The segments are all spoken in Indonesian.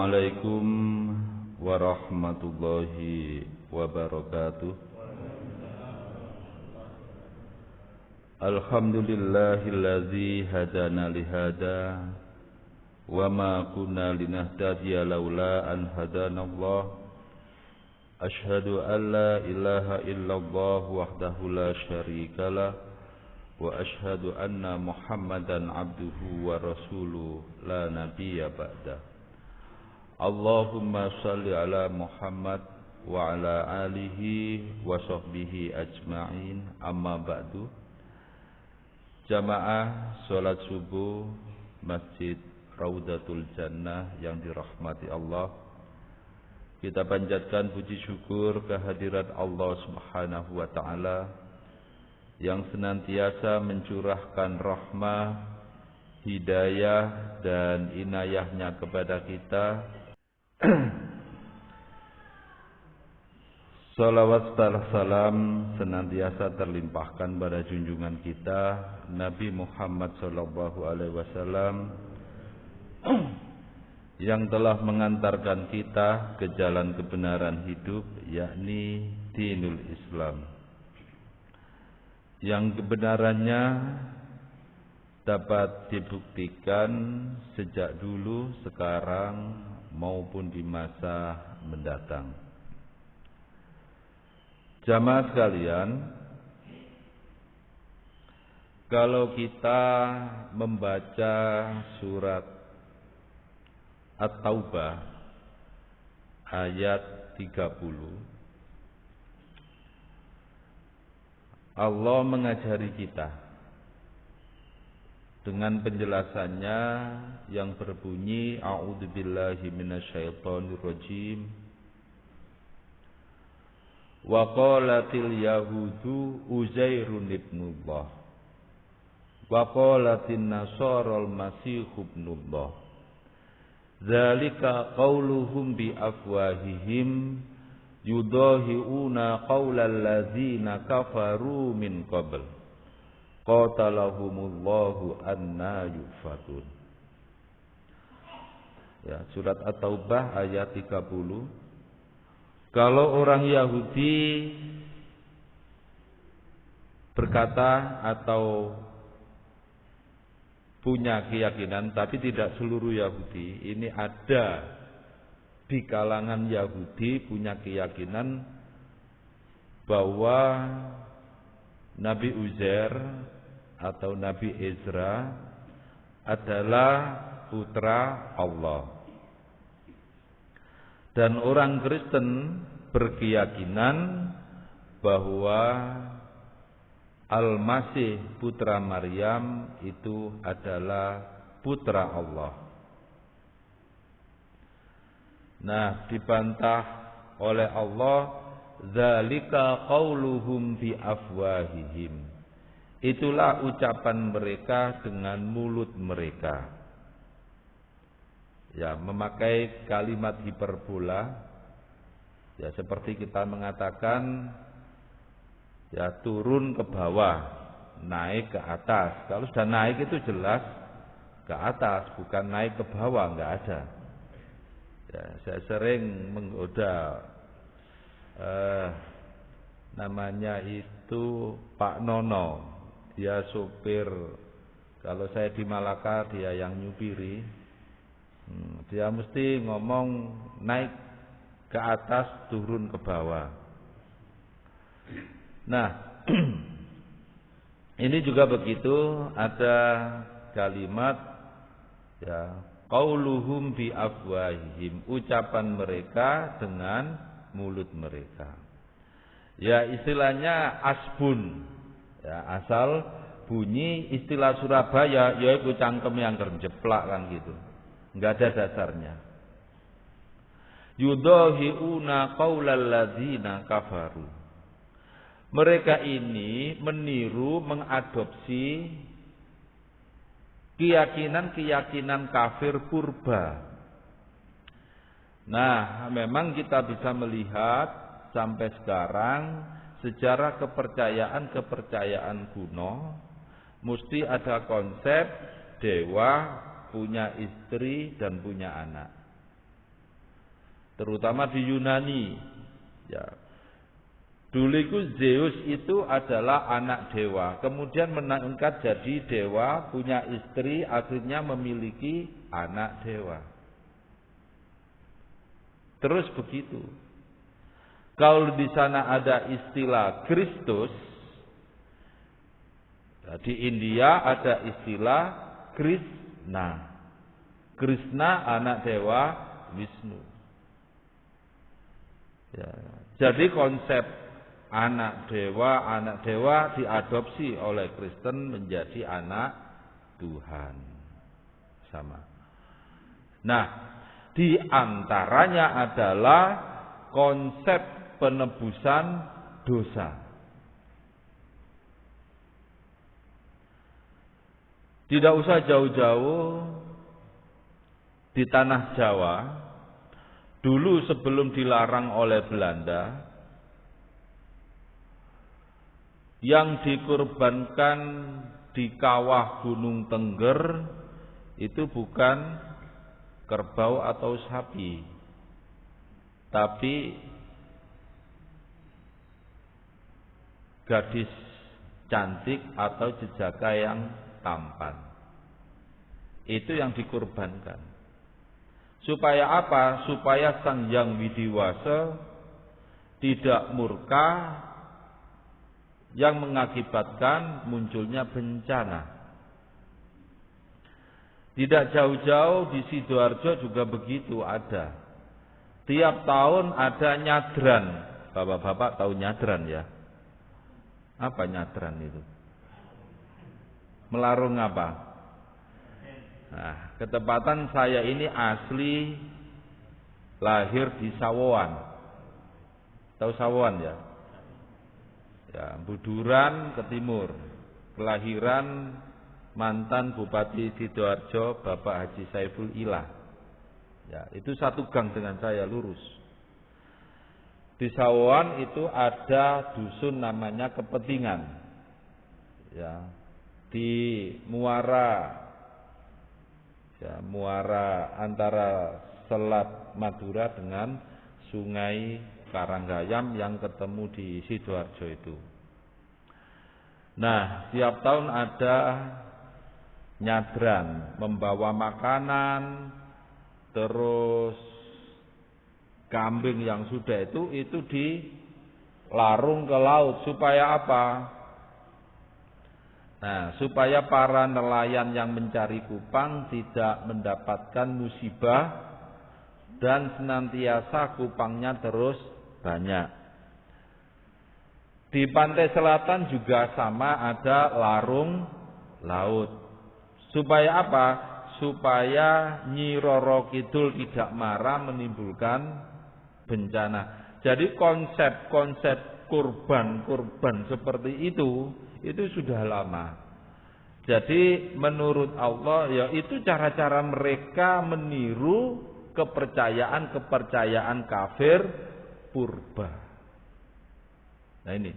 Assalamualaikum warahmatullahi wabarakatuh. Alhamdulillahillazi hadana lihada wa ma kunna linahtadiya laula an hadanallah. Ashhadu an la ilaha illallah wahdahu la syarikalah wa ashhadu anna Muhammadan abduhu wa rasuluh la nabiyya ba'da. Allahumma salli ala Muhammad wa ala alihi wa sahbihi ajma'in, amma ba'du. Jamaah salat subuh Masjid Raudatul Jannah yang dirahmati Allah, kita panjatkan puji syukur kehadirat Allah Subhanahu wa ta'ala yang senantiasa mencurahkan rahmah, hidayah dan inayahnya kepada kita. Salawat serta salam senantiasa terlimpahkan pada junjungan kita Nabi Muhammad SAW yang telah mengantarkan kita ke jalan kebenaran hidup, yakni dinul Islam, yang kebenarannya dapat dibuktikan sejak dulu, sekarang maupun di masa mendatang. Jamaah sekalian, kalau kita membaca surat At-Taubah ayat 30, Allah mengajari kita dengan penjelasannya yang berbunyi a'udzubillahi minasyaitonirrajim. Wa qalatil yahudu Uzairun ibnullah wa qalatin nasaral masihub ibnullah dzalika qauluhum bi afwahihim yudahi'una qawlal ladzina kafaru min qabl qatalahumullahu anna yufakun. Ya, surat At-Taubah ayat 30. Kalau orang Yahudi berkata atau punya keyakinan, tapi tidak seluruh Yahudi, ini ada di kalangan Yahudi punya keyakinan bahwa Nabi Uzair atau Nabi Ezra adalah putra Allah. Dan orang Kristen berkeyakinan bahwa Al-Masih putra Maryam itu adalah putra Allah. Nah, dibantah oleh Allah, dzalika qauluhum bi afwahihim. Itulah ucapan mereka dengan mulut mereka. Ya, memakai kalimat hiperbola. Ya, seperti kita mengatakan ya turun ke bawah, naik ke atas. Kalau sudah naik itu jelas ke atas, bukan naik ke bawah, enggak ada. Ya, saya sering menggoda namanya itu Pak Nono, dia sopir. Kalau saya di Malaka, dia yang nyupiri. Dia mesti ngomong naik ke atas, turun ke bawah. Nah, ini juga begitu, ada kalimat ya qauluhum bi afwahihim, ucapan mereka dengan mulut mereka. Ya, istilahnya asbun. Ya, asal bunyi istilah Surabaya yaitu cangkem yang jeplak kan gitu. Enggak ada dasarnya. Yudahi'una qaulal ladzina kafaru. Mereka ini meniru, mengadopsi keyakinan-keyakinan kafir purba. Nah, memang kita bisa melihat sampai sekarang sejarah kepercayaan kuno mesti ada konsep dewa punya istri dan punya anak. terutama di Yunani. Ya. Dulu itu Zeus itu adalah anak dewa, kemudian menangkat jadi dewa, punya istri, akhirnya memiliki anak dewa. Terus begitu. Kalau di sana ada istilah Kristus, di India ada istilah Krishna. Krishna anak dewa Wisnu. Ya. Jadi konsep anak dewa diadopsi oleh Kristen menjadi anak Tuhan. Sama. Nah, di antaranya adalah konsep penebusan dosa. Tidak usah jauh-jauh, di tanah Jawa, dulu sebelum dilarang oleh Belanda, yang dikorbankan di kawah Gunung Tengger itu bukan kerbau atau sapi, tapi gadis cantik atau jejaka yang tampan. Itu yang dikorbankan. Supaya apa? Supaya Sang Hyang Widiwasa tidak murka yang mengakibatkan munculnya bencana. Tidak jauh-jauh di Sidoarjo juga begitu ada. Tiap tahun ada nyadran. Bapak-bapak tahu nyadran ya? Apa nyadran itu? Melarung apa? Nah, ketepatan saya ini asli lahir di Sawoan. Tahu Sawoan ya? Ya, Buduran ke timur. Kelahiran mantan Bupati Sidoarjo Bapak Haji Saiful Ilah. Ya, itu satu gang dengan saya lurus. Di Sawoan itu ada dusun namanya Kepentingan. Ya, di Muara. Ya, muara antara Selat Madura dengan Sungai Karanggayam yang ketemu di Sidoarjo itu. Nah, tiap tahun ada nyadran, membawa makanan, terus kambing yang sudah itu dilarung ke laut supaya apa? Nah, supaya para nelayan yang mencari kupang tidak mendapatkan musibah dan senantiasa kupangnya terus banyak. Di pantai selatan juga sama, ada larung laut. Supaya apa? Supaya Nyi Roro Kidul tidak marah menimbulkan bencana. Jadi konsep-konsep kurban seperti itu sudah lama. Jadi menurut Allah ya itu cara-cara mereka meniru kepercayaan kafir purba. Nah ini.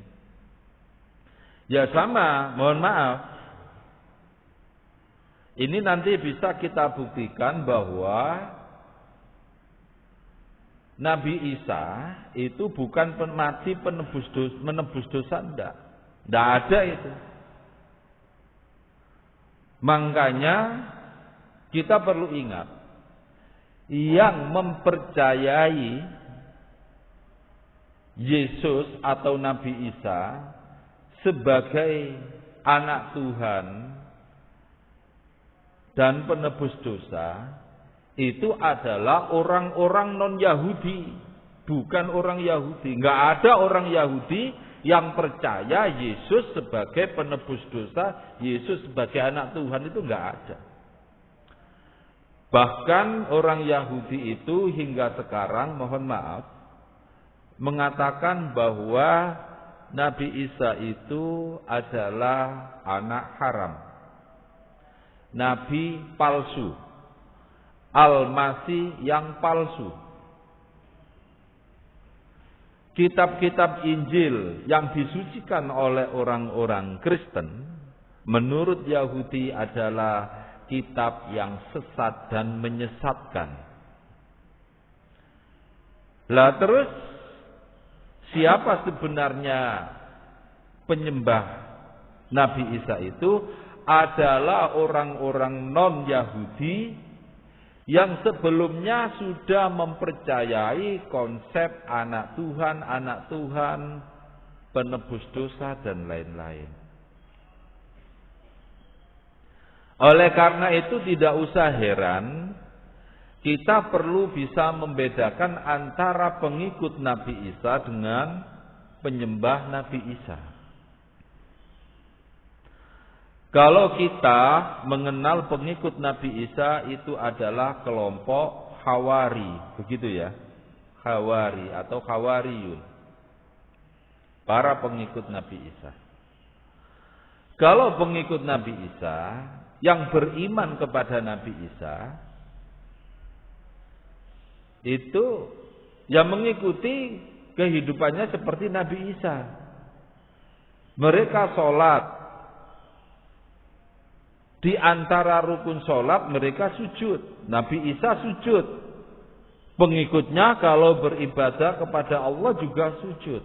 Ya sama, mohon maaf. Ini nanti bisa kita buktikan bahwa Nabi Isa itu bukan mati menebus dosa, enggak ada itu. Makanya kita perlu ingat, yang mempercayai Yesus atau Nabi Isa sebagai anak Tuhan dan penebus dosa itu adalah orang-orang non-Yahudi, bukan orang Yahudi. Enggak ada orang Yahudi yang percaya Yesus sebagai penebus dosa, Yesus sebagai anak Tuhan, itu enggak ada. Bahkan orang Yahudi itu hingga sekarang, mohon maaf, mengatakan bahwa Nabi Isa itu adalah anak haram, nabi palsu, Al-Masih yang palsu. Kitab-kitab Injil yang disucikan oleh orang-orang Kristen menurut Yahudi adalah kitab yang sesat dan menyesatkan. Lah terus siapa sebenarnya penyembah Nabi Isa itu? Adalah orang-orang non-Yahudi yang sebelumnya sudah mempercayai konsep anak Tuhan, penebus dosa dan lain-lain. Oleh karena itu tidak usah heran, kita perlu bisa membedakan antara pengikut Nabi Isa dengan penyembah Nabi Isa. Kalau kita mengenal pengikut Nabi Isa itu adalah kelompok Hawari, begitu ya? Hawari atau Hawariyun. Para pengikut Nabi Isa. Kalau pengikut Nabi Isa yang beriman kepada Nabi Isa itu yang mengikuti kehidupannya seperti Nabi Isa. Mereka sholat. Di antara rukun sholat mereka sujud. Nabi Isa sujud. Pengikutnya kalau beribadah kepada Allah juga sujud.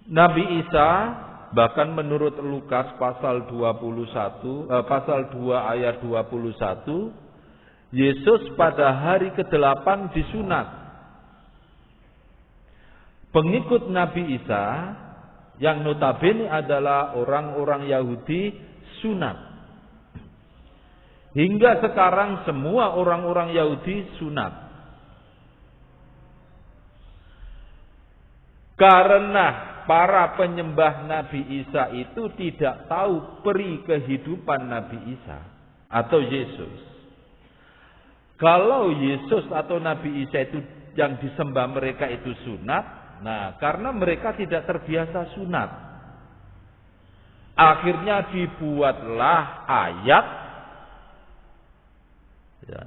Nabi Isa bahkan menurut Lukas pasal 21, pasal 2 ayat 21, Yesus pada hari ke-8 disunat. Pengikut Nabi Isa yang notabene adalah orang-orang Yahudi sunat. Hingga sekarang semua orang-orang Yahudi sunat. Karena para penyembah Nabi Isa itu tidak tahu peri kehidupan Nabi Isa atau Yesus. Kalau Yesus atau Nabi Isa itu yang disembah mereka itu sunat, nah, karena mereka tidak terbiasa sunat, akhirnya dibuatlah ayat ya,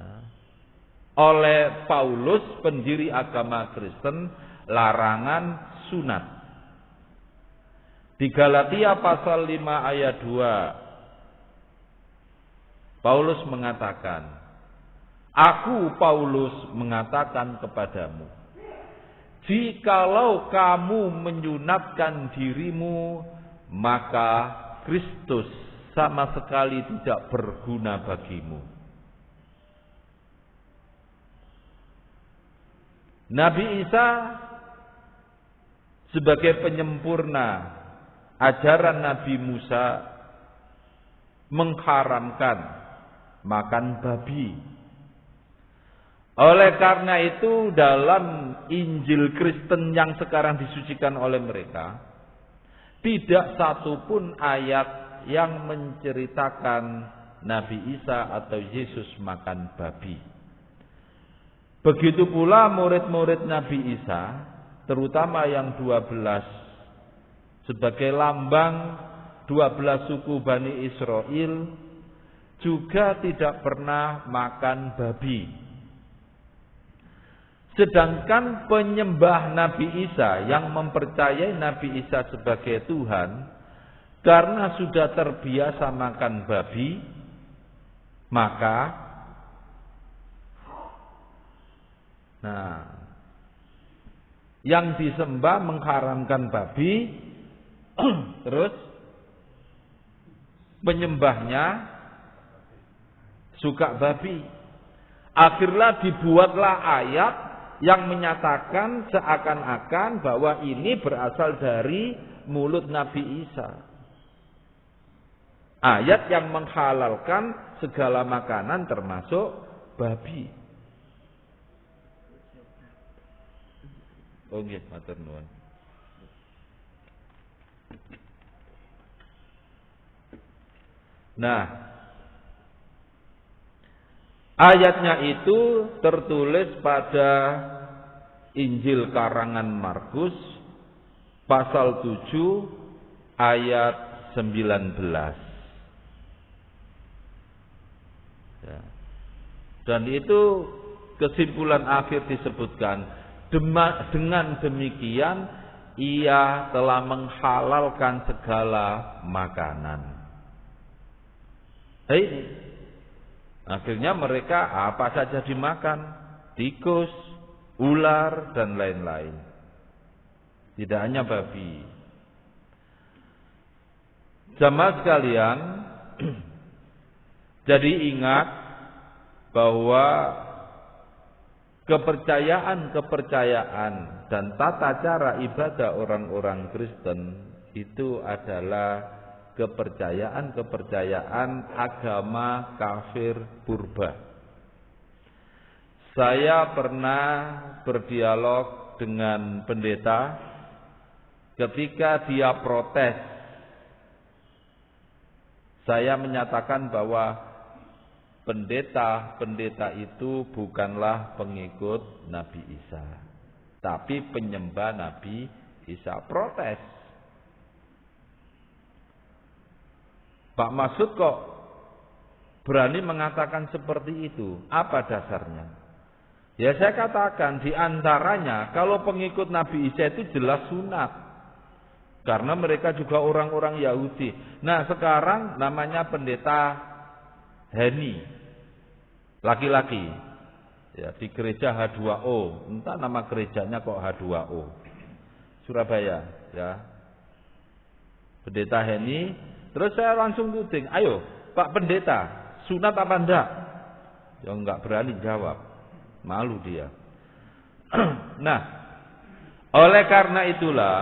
oleh Paulus, pendiri agama Kristen, larangan sunat. Di Galatia pasal 5 ayat 2, Paulus mengatakan, "Aku Paulus mengatakan kepadamu, jikalau kamu menyunatkan dirimu, maka Kristus sama sekali tidak berguna bagimu." Nabi Isa sebagai penyempurna ajaran Nabi Musa mengharamkan makan babi. Oleh karena itu dalam Injil Kristen yang sekarang disucikan oleh mereka, tidak satupun ayat yang menceritakan Nabi Isa atau Yesus makan babi. Begitu pula murid-murid Nabi Isa, terutama yang 12, sebagai lambang 12 suku Bani Israel, juga tidak pernah makan babi. Sedangkan penyembah Nabi Isa yang mempercayai Nabi Isa sebagai Tuhan, karena sudah terbiasa makan babi, maka yang disembah mengharamkan babi, terus penyembahnya suka babi. Akhirnya dibuatlah ayat yang menyatakan seakan-akan bahwa ini berasal dari mulut Nabi Isa. Ayat yang menghalalkan segala makanan termasuk babi. Oh nggih, matur nuwun. Nah, ayatnya itu tertulis pada Injil karangan Markus pasal 7 ayat 19. Ya. Dan itu kesimpulan akhir disebutkan, dengan demikian ia telah menghalalkan segala makanan. Akhirnya mereka apa saja dimakan, tikus, ular, dan lain-lain. Tidak hanya babi. Jamaah sekalian, jadi ingat bahwa kepercayaan dan tata cara ibadah orang-orang Kristen itu adalah kepercayaan agama kafir purba. Saya pernah berdialog dengan pendeta ketika dia protes. Saya menyatakan bahwa pendeta itu bukanlah pengikut Nabi Isa, tapi penyembah Nabi Isa. Protes. Pak Masud kok berani mengatakan seperti itu? Apa dasarnya? Ya saya katakan di antaranya kalau pengikut Nabi Isa itu jelas sunat. Karena mereka juga orang-orang Yahudi. Nah sekarang namanya pendeta Heni, laki-laki, ya di gereja H2O, entah nama gerejanya kok H2O, Surabaya, ya. Pendeta Heni, terus saya langsung tuding, ayo Pak Pendeta, sunat apa enggak? Ya enggak berani jawab, malu dia. Nah, oleh karena itulah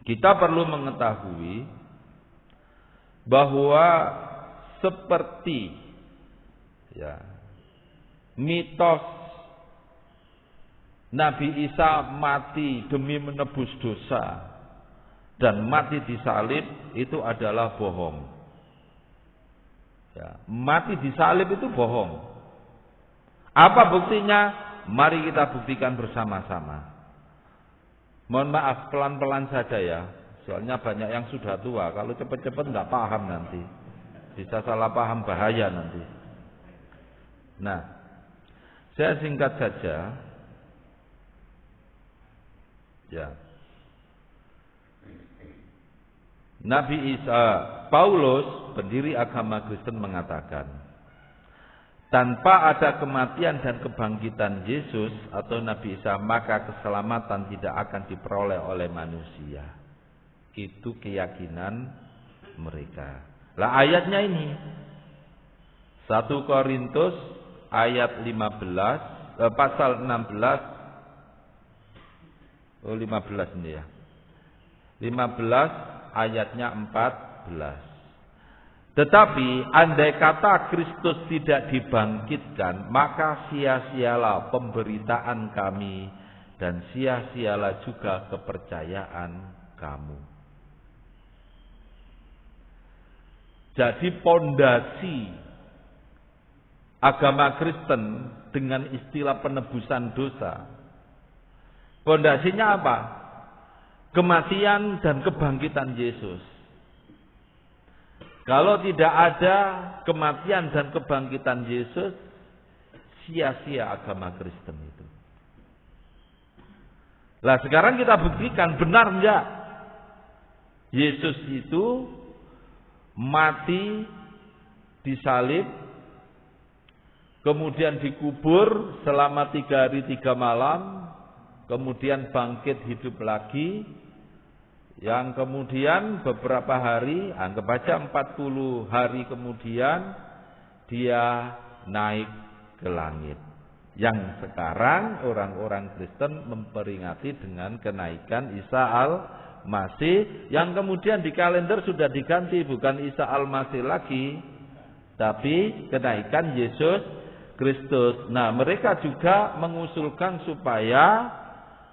kita perlu mengetahui bahwa seperti ya mitos Nabi Isa mati demi menebus dosa dan mati disalib itu adalah bohong. Ya, mati disalib itu bohong. Apa buktinya? Mari kita buktikan bersama-sama. Mohon maaf, pelan-pelan saja ya. Soalnya banyak yang sudah tua. Kalau cepat-cepat nggak paham nanti. Bisa salah paham, bahaya nanti. Nah, saya singkat saja. Ya. Nabi Isa, Paulus, pendiri agama Kristen mengatakan, tanpa ada kematian dan kebangkitan Yesus atau Nabi Isa, maka keselamatan tidak akan diperoleh oleh manusia. Itu keyakinan mereka. Lah ayatnya ini 1 Korintus ayat 15 pasal 16 15 ini ya. 15 ayatnya 14. Tetapi andai kata Kristus tidak dibangkitkan, maka sia-sialah pemberitaan kami dan sia-sialah juga kepercayaan kamu. Jadi pondasi agama Kristen dengan istilah penebusan dosa. Pondasinya apa? Kematian dan kebangkitan Yesus. Kalau tidak ada kematian dan kebangkitan Yesus, sia-sia agama Kristen itu. Lah sekarang kita buktikan benar enggak? Yesus itu mati disalib, kemudian dikubur selama 3 hari 3 malam, kemudian bangkit hidup lagi, yang kemudian beberapa hari, anggap aja 40 hari kemudian dia naik ke langit. Yang sekarang orang-orang Kristen memperingati dengan kenaikan Isa Al-Masih, yang kemudian di kalender sudah diganti, bukan Isa Al-Masih lagi, tapi kenaikan Yesus Kristus. Nah, mereka juga mengusulkan supaya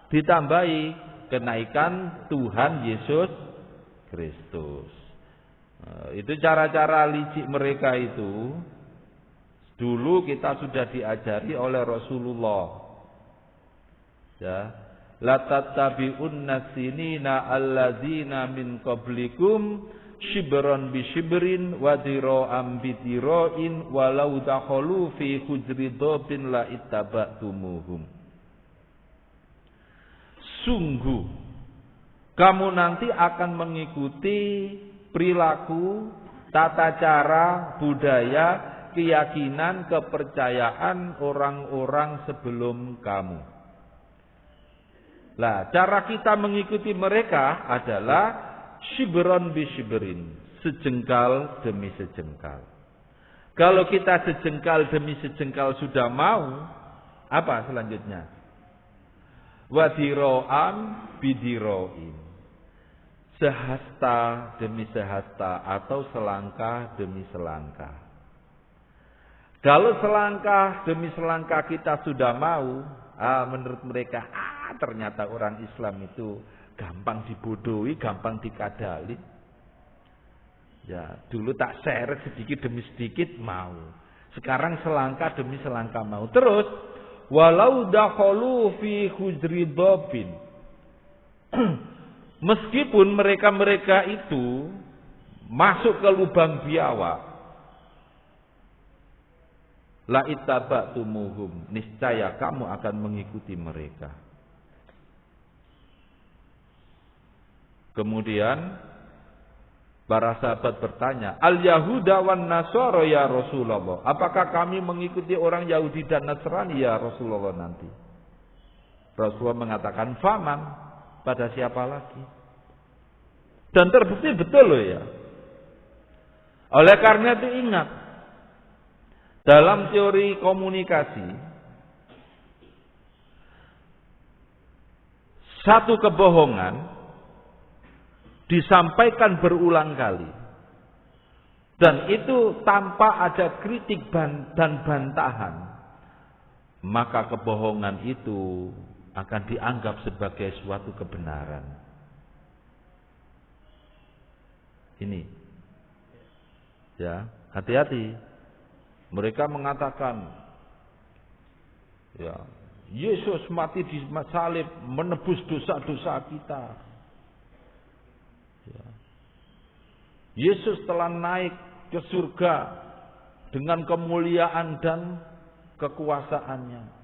ditambahi kenaikan Tuhan Yesus Kristus. Itu cara-cara licik mereka itu. Dulu kita sudah diajari oleh Rasulullah. Ya, la tattabi'unna sinina alladzina min qablikum shibran bi shibrin wa dira'an bi dira'in walau dakhalu fi hujri dhabin la ittaba'tumuhum. Sungguh kamu nanti akan mengikuti perilaku, tata cara, budaya keyakinan, kepercayaan orang-orang sebelum kamu. Lah, cara kita mengikuti mereka adalah shibron bi shibrin, sejengkal demi sejengkal. Kalau kita sejengkal demi sejengkal sudah mau, apa selanjutnya? Wadiro'an bidiro'in, sehasta demi sehasta atau selangkah demi selangkah. Kalau selangkah demi selangkah kita sudah mau, menurut mereka, ternyata orang Islam itu gampang dibodohi, gampang dikadali. Ya, dulu tak seret sedikit demi sedikit mau. Sekarang selangkah demi selangkah mau. Terus, walau dakhulu fi hujri dhabin. Meskipun mereka-mereka itu masuk ke lubang biawak, la ittaba'tumuhum, niscaya kamu akan mengikuti mereka. Kemudian para sahabat bertanya, al-Yahuda wan Nasara ya Rasulullah. Apakah kami mengikuti orang Yahudi dan Nasrani ya Rasulullah nanti? Rasulullah mengatakan, faman, pada siapa lagi? Dan terbukti betul loh ya. Oleh karena itu ingat, dalam teori komunikasi, satu kebohongan disampaikan berulang kali, dan itu tanpa ada kritik dan bantahan, maka kebohongan itu akan dianggap sebagai suatu kebenaran. Ini, ya, hati-hati. Mereka mengatakan, ya, Yesus mati di salib menebus dosa-dosa kita. Ya. Yesus telah naik ke surga dengan kemuliaan dan kekuasaannya.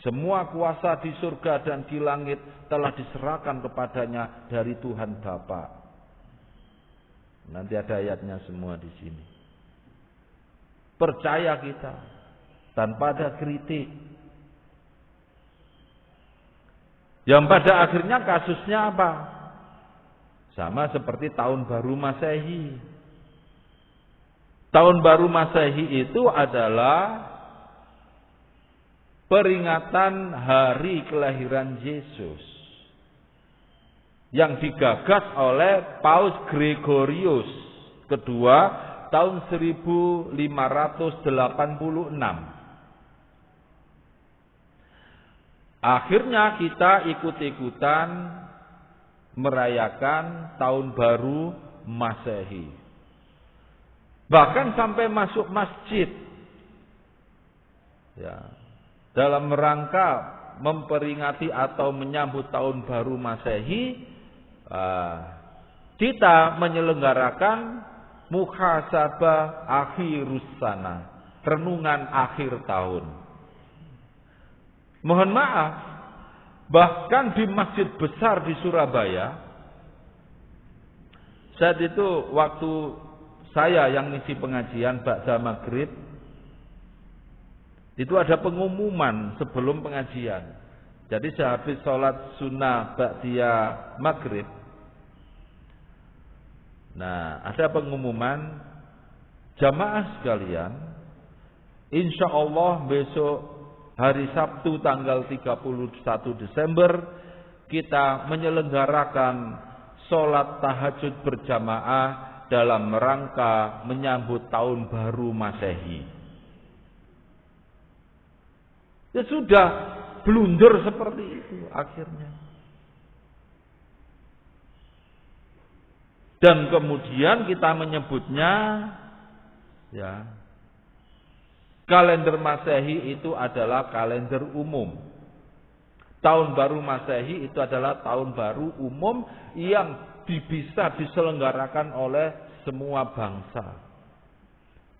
Semua kuasa di surga dan di langit telah diserahkan kepadanya dari Tuhan Bapa. Nanti ada ayatnya semua di sini. Percaya kita tanpa ada kritik. Yang pada akhirnya kasusnya apa? Sama seperti tahun baru Masehi. Tahun baru Masehi itu adalah peringatan hari kelahiran Yesus yang digagas oleh Paus Gregorius kedua tahun 1586. Akhirnya kita ikut-ikutan merayakan tahun baru Masehi. Bahkan sampai masuk masjid. Ya, dalam rangka memperingati atau menyambut tahun baru Masehi, kita menyelenggarakan muhasabah akhirus sana, renungan akhir tahun. Mohon maaf, bahkan di masjid besar di Surabaya, saat itu waktu saya yang ngisi pengajian ba'da maghrib, itu ada pengumuman sebelum pengajian. Jadi sehabis sholat sunnah ba'diyah maghrib, nah ada pengumuman, jamaah sekalian, insya Allah besok hari Sabtu tanggal 31 Desember kita menyelenggarakan sholat tahajud berjamaah dalam rangka menyambut tahun baru Masehi. Ya sudah, blunder seperti itu akhirnya. Dan kemudian kita menyebutnya, ya, kalender Masehi itu adalah kalender umum. Tahun baru Masehi itu adalah tahun baru umum yang bisa diselenggarakan oleh semua bangsa.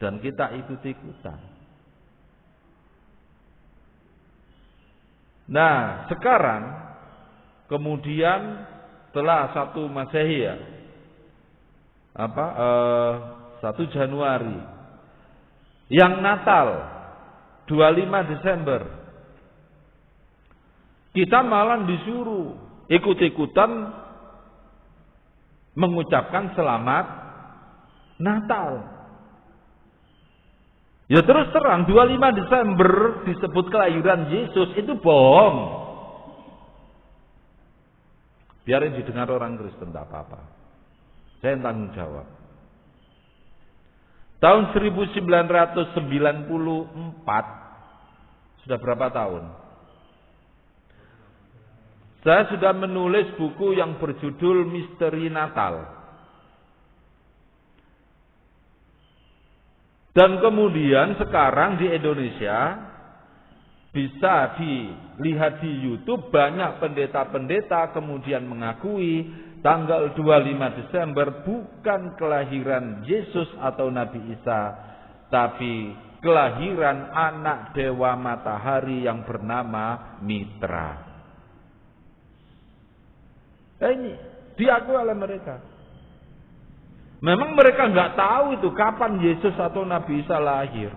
Dan kita ikut-ikutan. Nah, sekarang kemudian setelah 1 Masehi ya, 1 Januari Yang Natal 25 Desember kita malah disuruh ikut-ikutan mengucapkan selamat Natal. Ya terus terang 25 Desember disebut kelahiran Yesus itu bohong. Biarin didengar orang Kristen, tak apa-apa. Saya yang tanggung jawab. Tahun 1994, sudah berapa tahun? Saya sudah menulis buku yang berjudul Misteri Natal. Dan kemudian sekarang di Indonesia bisa dilihat di YouTube, banyak pendeta-pendeta kemudian mengakui tanggal 25 Desember bukan kelahiran Yesus atau Nabi Isa, tapi kelahiran anak dewa matahari yang bernama Mitra. Ini diakui oleh mereka. Memang mereka nggak tahu itu kapan Yesus atau Nabi Isa lahir.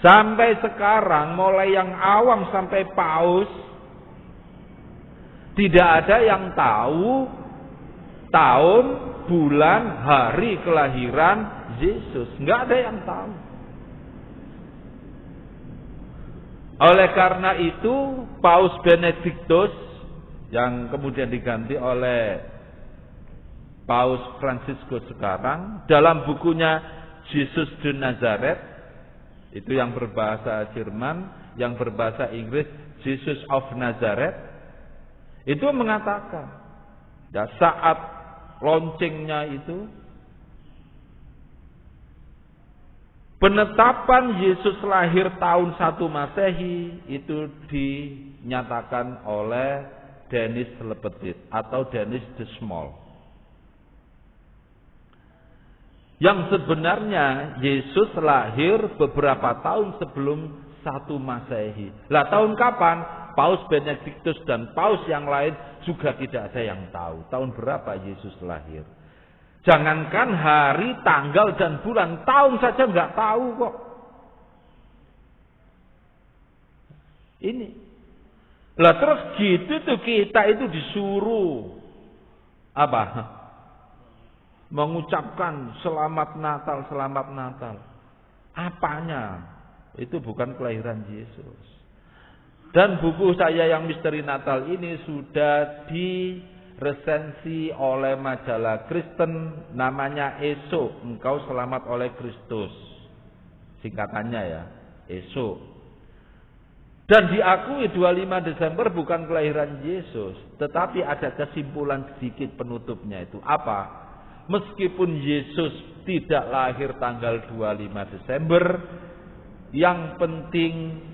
Sampai sekarang mulai yang awam sampai paus tidak ada yang tahu tahun, bulan, hari kelahiran Yesus. Nggak ada yang tahu. Oleh karena itu Paus Benediktus yang kemudian diganti oleh Paus Fransiskus sekarang dalam bukunya Jesus de Nazareth, itu yang berbahasa Jerman, yang berbahasa Inggris Jesus of Nazareth, itu mengatakan ya, saat launchingnya itu penetapan Yesus lahir tahun 1 Masehi itu dinyatakan oleh Denis Le Petit atau Denis de Small. Yang sebenarnya Yesus lahir beberapa tahun sebelum 1 Masehi. Lah tahun kapan? Paus Benediktus dan paus yang lain juga tidak ada yang tahu. Tahun berapa Yesus lahir? Jangankan hari, tanggal dan bulan, tahun saja nggak tahu kok. Ini. Lah terus gitu tuh kita itu disuruh apa? Mengucapkan selamat Natal, selamat Natal. Apanya? Itu bukan kelahiran Yesus. Dan buku saya yang Misteri Natal ini sudah diresensi oleh majalah Kristen, namanya ESO, Engkau Selamat oleh Kristus. Singkatannya ya, ESO. Dan diakui 25 Desember bukan kelahiran Yesus, tetapi ada kesimpulan sedikit penutupnya itu. Apa? Meskipun Yesus tidak lahir tanggal 25 Desember, yang penting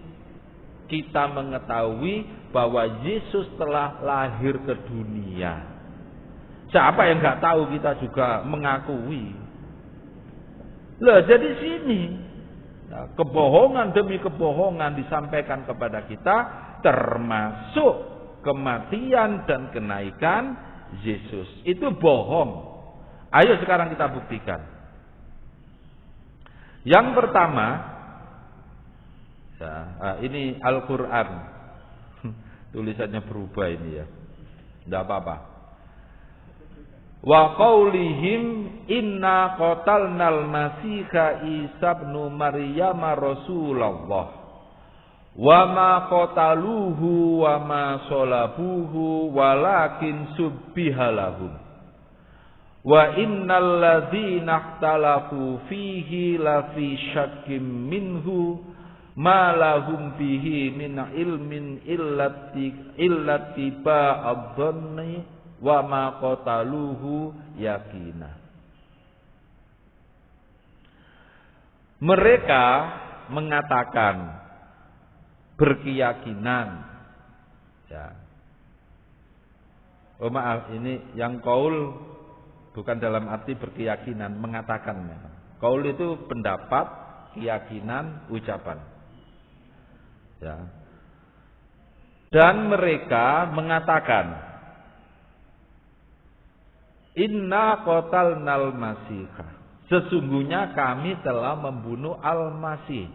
kita mengetahui bahwa Yesus telah lahir ke dunia. Siapa yang nggak tahu, kita juga mengakui. Lah jadi sini kebohongan demi kebohongan disampaikan kepada kita, termasuk kematian dan kenaikan Yesus. Itu bohong. Ayo sekarang kita buktikan. Yang pertama, ya, ini Al-Quran. Tulisannya berubah ini ya. Tidak apa-apa. Wa qaulihim inna qatalnal masiha Isa ibnu Maryam Rasulullah wa ma qataluhu wa ma salabuhu walakin subbiha lahum. Wa innal ladzina ikhtalafu fihi la fi syakkim minhu ma lahum bihi min ilmin illati ba'adhanni wa ma qataluhu yakina. Mereka mengatakan, berkeyakinan ya. Oh maaf, ini yang qaul bukan dalam arti berkeyakinan, mengatakan memang. Qaul itu pendapat, keyakinan, ucapan. Ya. Dan mereka mengatakan, inna qatalnal masiha. Sesungguhnya kami telah membunuh Al-Masih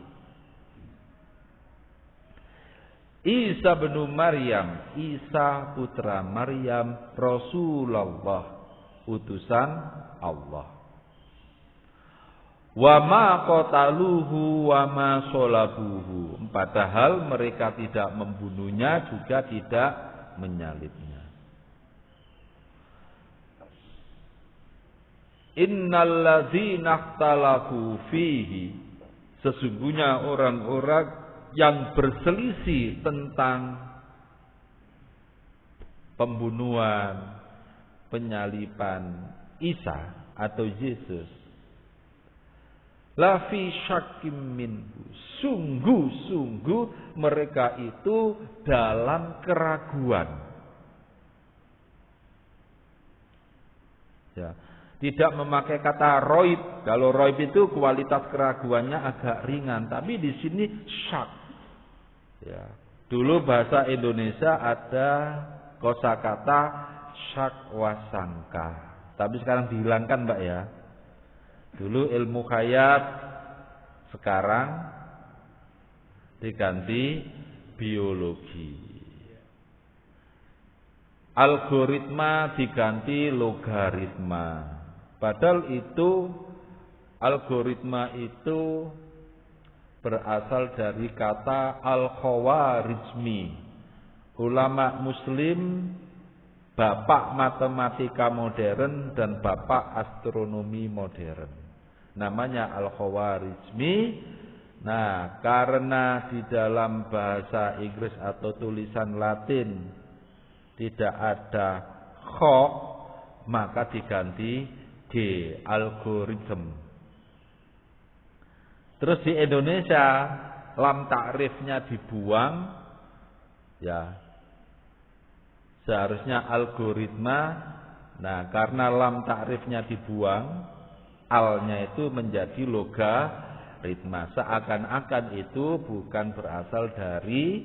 Isa bin Maryam, Isa putra Maryam, Rasulullah, utusan Allah. Wa ma qataluhu wa ma sholabuhu. Padahal mereka tidak membunuhnya, juga tidak menyalibnya. Innal ladzina ikhtalafu fihi. Sesungguhnya orang-orang yang berselisih tentang pembunuhan, penyaliban Isa atau Yesus, la fi syakkim minhu, sungguh-sungguh mereka itu dalam keraguan. Ya, tidak memakai kata roib. Kalau roib itu kualitas keraguannya agak ringan, tapi di sini syak. Ya, dulu bahasa Indonesia ada kosakata syak wasangka, tapi sekarang dihilangkan, Mbak ya. Dulu ilmu khayat, sekarang diganti biologi. Algoritma diganti logaritma. Padahal itu algoritma itu berasal dari kata al-Khawarizmi. Ulama muslim, bapak matematika modern dan bapak astronomi modern. Namanya al-Khawarizmi. Nah, karena di dalam bahasa Inggris atau tulisan Latin tidak ada kho, maka diganti G, algoritm. Terus di Indonesia lam takrifnya dibuang, ya seharusnya algoritma. Nah, karena lam takrifnya dibuang, alnya itu menjadi logaritma. Seakan-akan itu bukan berasal dari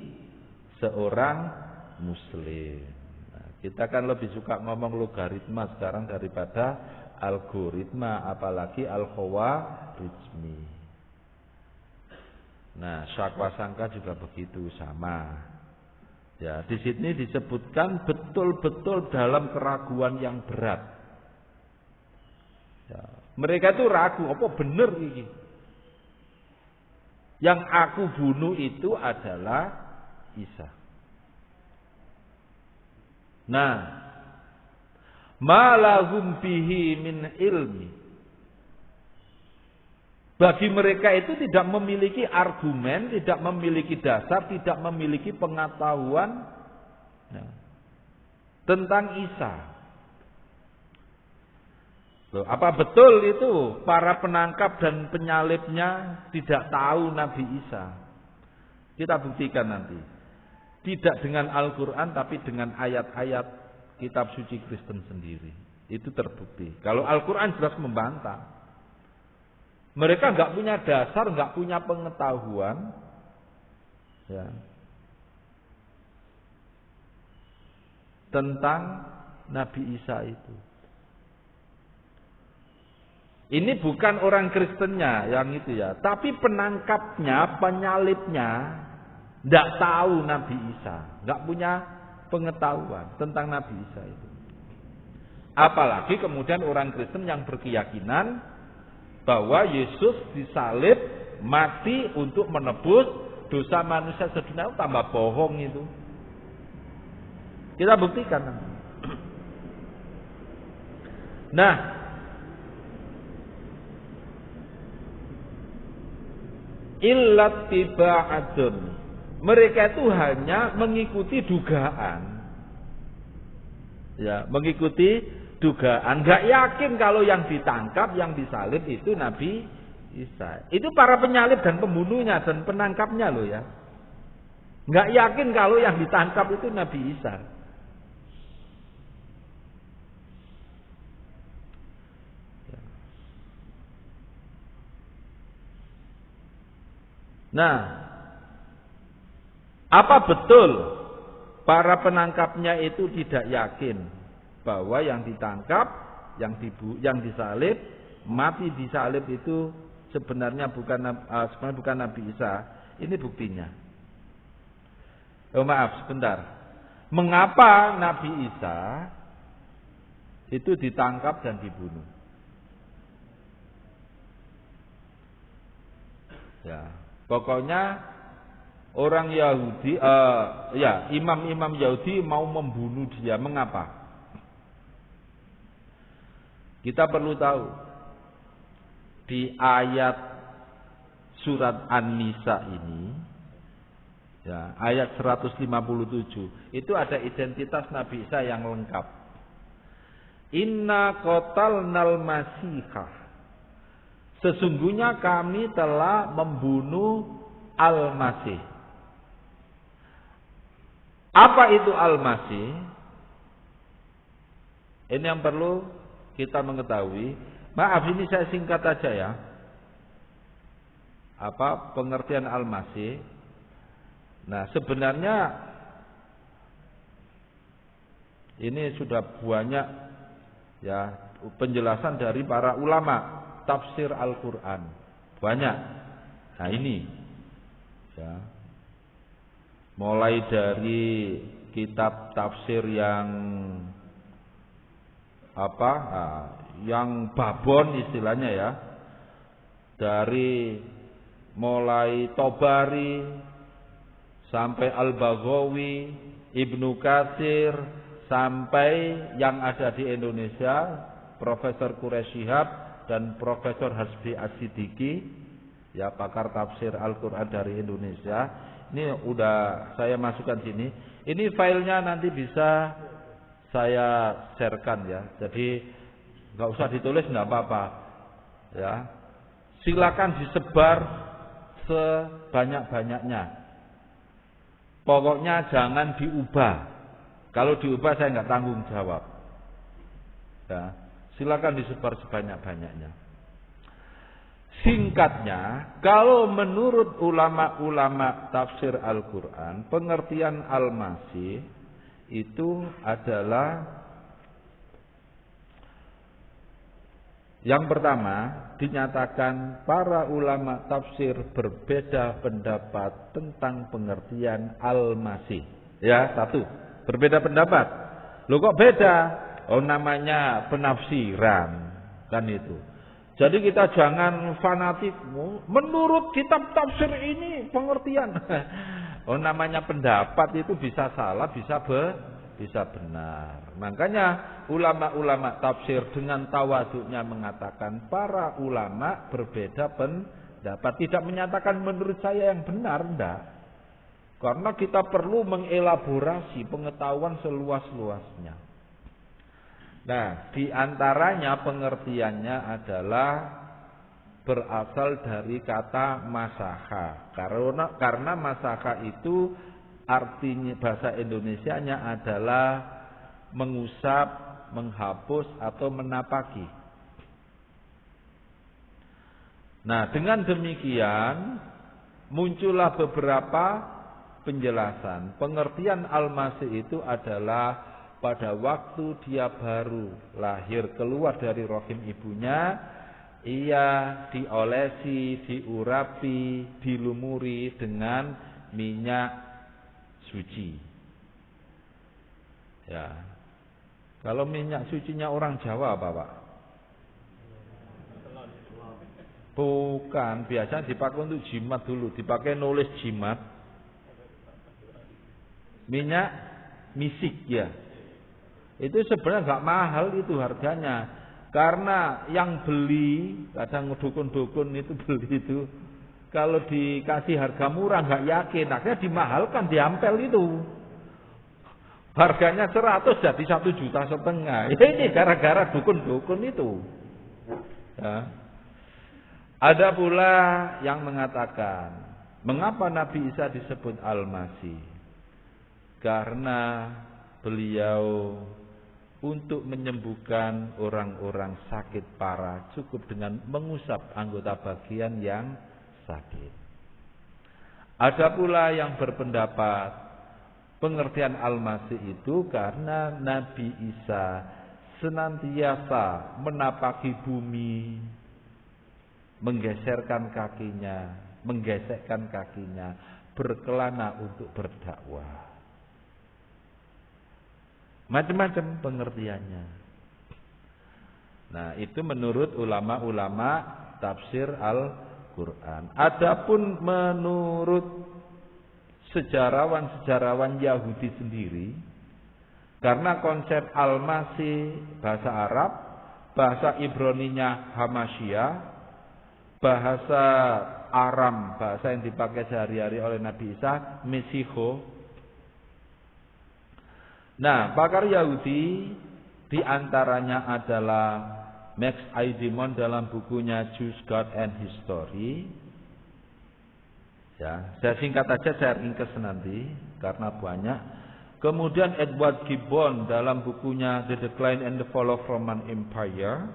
seorang muslim. Nah, kita kan lebih suka ngomong logaritma sekarang daripada algoritma, apalagi al-Khawarizmi. Nah, syakwasangka juga begitu, sama. Ya, di sini disebutkan betul-betul dalam keraguan yang berat. Ya, mereka itu ragu, apa benar ini? Yang aku bunuh itu adalah Isa. Nah, ma lahum bihi min ilmi. Bagi mereka itu tidak memiliki argumen, tidak memiliki dasar, tidak memiliki pengetahuan tentang Isa. Loh, apa betul itu para penangkap dan penyalibnya tidak tahu Nabi Isa? Kita buktikan nanti. Tidak dengan Al-Quran, tapi dengan ayat-ayat kitab suci Kristen sendiri. Itu terbukti. Kalau Al-Quran jelas membantah. Mereka nggak punya dasar, nggak punya pengetahuan, ya, tentang Nabi Isa itu. Ini bukan orang Kristennya yang itu ya, tapi penangkapnya, penyalibnya, nggak tahu Nabi Isa, nggak punya pengetahuan tentang Nabi Isa itu. Apalagi kemudian orang Kristen yang berkeyakinan bahwa Yesus disalib mati untuk menebus dosa manusia sedunia, tambah bohong itu. Kita buktikan. Nah, illat tiba'atun. Mereka itu hanya mengikuti dugaan. Ya, mengikuti dugaan, nggak yakin kalau yang ditangkap, yang disalib itu Nabi Isa. Itu para penyalib dan pembunuhnya dan penangkapnya loh ya. Nggak yakin kalau yang ditangkap itu Nabi Isa. Nah, apa betul para penangkapnya itu tidak yakin bahwa yang ditangkap, yang disalib mati di salib itu sebenarnya bukan Nabi Isa. Ini buktinya. Oh maaf, sebentar. Mengapa Nabi Isa itu ditangkap dan dibunuh? Ya, pokoknya orang Yahudi, imam-imam Yahudi mau membunuh dia. Mengapa? Kita perlu tahu di ayat surat An-Nisa ini, ya, ayat 157 itu ada identitas Nabi Isa yang lengkap. Inna qatalnal masihah. Sesungguhnya kami telah membunuh Al-Masih. Apa itu Al-Masih? Ini yang perlu kita mengetahui. Maaf, ini saya singkat aja ya. Apa pengertian Al-Masih? Nah, sebenarnya ini sudah banyak ya penjelasan dari para ulama tafsir Al-Quran. Banyak. Nah ini ya, mulai dari kitab tafsir yang yang babon istilahnya ya, dari mulai Tobari sampai Al-Baghawi, Ibnu Katsir, sampai yang ada di Indonesia Profesor Quraish Shihab dan Profesor Hasbi As-Siddiqi, ya pakar tafsir Al-Quran dari Indonesia. Ini udah saya masukkan sini. Ini filenya nanti bisa saya sharekan ya. Jadi nggak usah ditulis, nggak apa-apa. Ya, silakan disebar sebanyak-banyaknya. Pokoknya jangan diubah. Kalau diubah saya nggak tanggung jawab. Ya. Silakan disebar sebanyak-banyaknya. Singkatnya, kalau menurut ulama-ulama tafsir Al-Quran, pengertian Al-Masih itu adalah yang pertama, dinyatakan para ulama tafsir berbeda pendapat tentang pengertian Al-Masih. Ya, satu, berbeda pendapat. Loh kok beda? Oh, namanya penafsiran, kan itu. Jadi kita jangan fanatik. Menurut kitab tafsir ini pengertian. Oh, namanya pendapat itu bisa salah, bisa benar. Makanya ulama-ulama tafsir dengan tawaduknya mengatakan para ulama berbeda pendapat. Tidak menyatakan menurut saya yang benar, enggak. Karena kita perlu mengelaborasi pengetahuan seluas-luasnya. Nah, di antaranya pengertiannya adalah berasal dari kata masaha. Karena masaha itu artinya bahasa Indonesianya adalah mengusap, menghapus atau menapaki. Nah, dengan demikian muncullah beberapa penjelasan. Pengertian Al-Masih itu adalah pada waktu dia baru lahir keluar dari rahim ibunya, ia diolesi, diurapi, dilumuri dengan minyak suci. Ya. Kalau minyak sucinya orang Jawa apa, Pak? Bukan, biasanya dipakai untuk jimat dulu, dipakai nulis jimat. Minyak misik ya. Itu sebenarnya nggak mahal itu harganya, karena yang beli kadang dukun-dukun itu beli itu kalau dikasih harga murah nggak yakin, akhirnya dimahalkan, diampel itu harganya 100 jadi 1,5 juta. Ini gara-gara dukun-dukun itu. Ya. Ada pula yang mengatakan mengapa Nabi Isa disebut Al-Masih? Karena beliau untuk menyembuhkan orang-orang sakit parah cukup dengan mengusap anggota bagian yang sakit. Ada pula yang berpendapat pengertian Al-Masih itu karena Nabi Isa senantiasa menapaki bumi, menggeserkan kakinya, menggesekkan kakinya, berkelana untuk berdakwah. Macam-macam pengertiannya. Nah, itu menurut ulama-ulama tafsir Al-Quran. Adapun menurut sejarawan-sejarawan Yahudi sendiri, karena konsep Al-Masih bahasa Arab, bahasa Ibraninya Hamasyah, bahasa Aram, bahasa yang dipakai sehari-hari oleh Nabi Isa, Mesiho. Nah, pakar Yahudi diantaranya adalah Max Eidemon dalam bukunya Jews, God and History. Ya, saya singkat aja, saya ringkas nanti karena banyak. Kemudian Edward Gibbon dalam bukunya The Decline and the Fall of Roman Empire.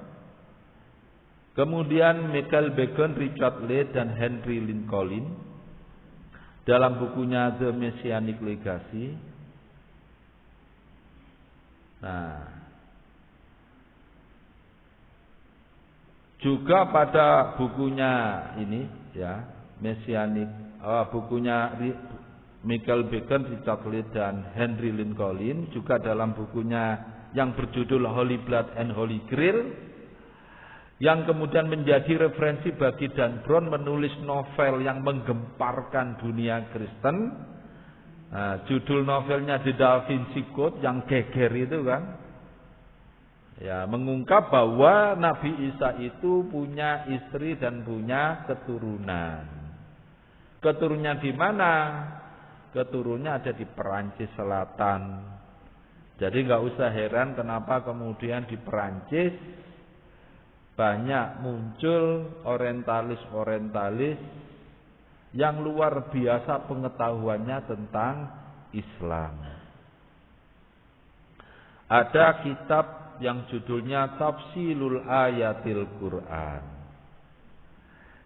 Kemudian Michael Bacon, Richard Leigh, dan Henry Lincoln dalam bukunya The Messianic Legacy. Nah, juga pada bukunya ini ya, Messianic, bukunya Michael Bacon, Richard Leigh, dan Henry Lincoln, juga dalam bukunya yang berjudul Holy Blood and Holy Grail, yang kemudian menjadi referensi bagi Dan Brown menulis novel yang menggemparkan dunia Kristen. Nah, judul novelnya The Da Vinci Code, yang geger itu kan, ya, mengungkap bahwa Nabi Isa itu punya istri dan punya keturunan. Keturunannya di mana? Keturunannya ada di Perancis Selatan. Jadi nggak usah heran kenapa kemudian di Perancis banyak muncul orientalis yang luar biasa pengetahuannya tentang Islam. Ada kitab yang judulnya Tafsilul Ayatil Quran.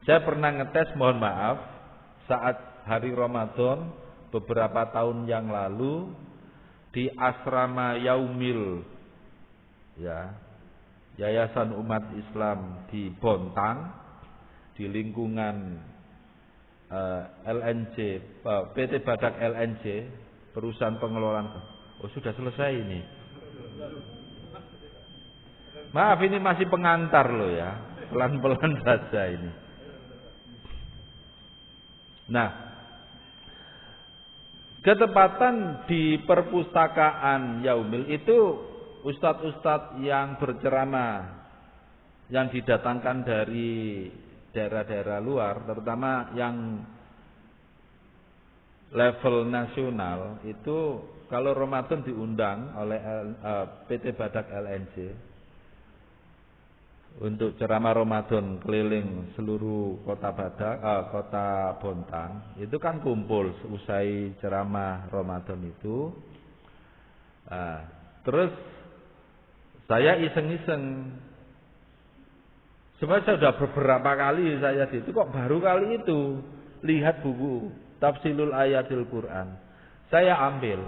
Saya pernah ngetes, mohon maaf, saat hari Ramadan beberapa tahun yang lalu di asrama Yaumil, ya, Yayasan Umat Islam di Bontang, di lingkungan LNJ, PT Badak LNJ, perusahaan pengelolaan. Oh, sudah selesai ini. Maaf, ini masih pengantar loh ya, pelan-pelan saja ini. Nah, ketepatan di perpustakaan Yaumil itu ustadz-ustadz yang berceramah yang didatangkan dari daerah-daerah luar, terutama yang level nasional, itu kalau Ramadan diundang oleh PT Badak LNJ untuk ceramah Ramadan keliling seluruh kota Badak, kota Bontang, itu kan kumpul usai ceramah Ramadan itu. Terus saya iseng-iseng, sebenarnya saya sudah beberapa kali saya itu, kok baru kali itu lihat buku Tafsilul Ayatil Quran. Saya ambil,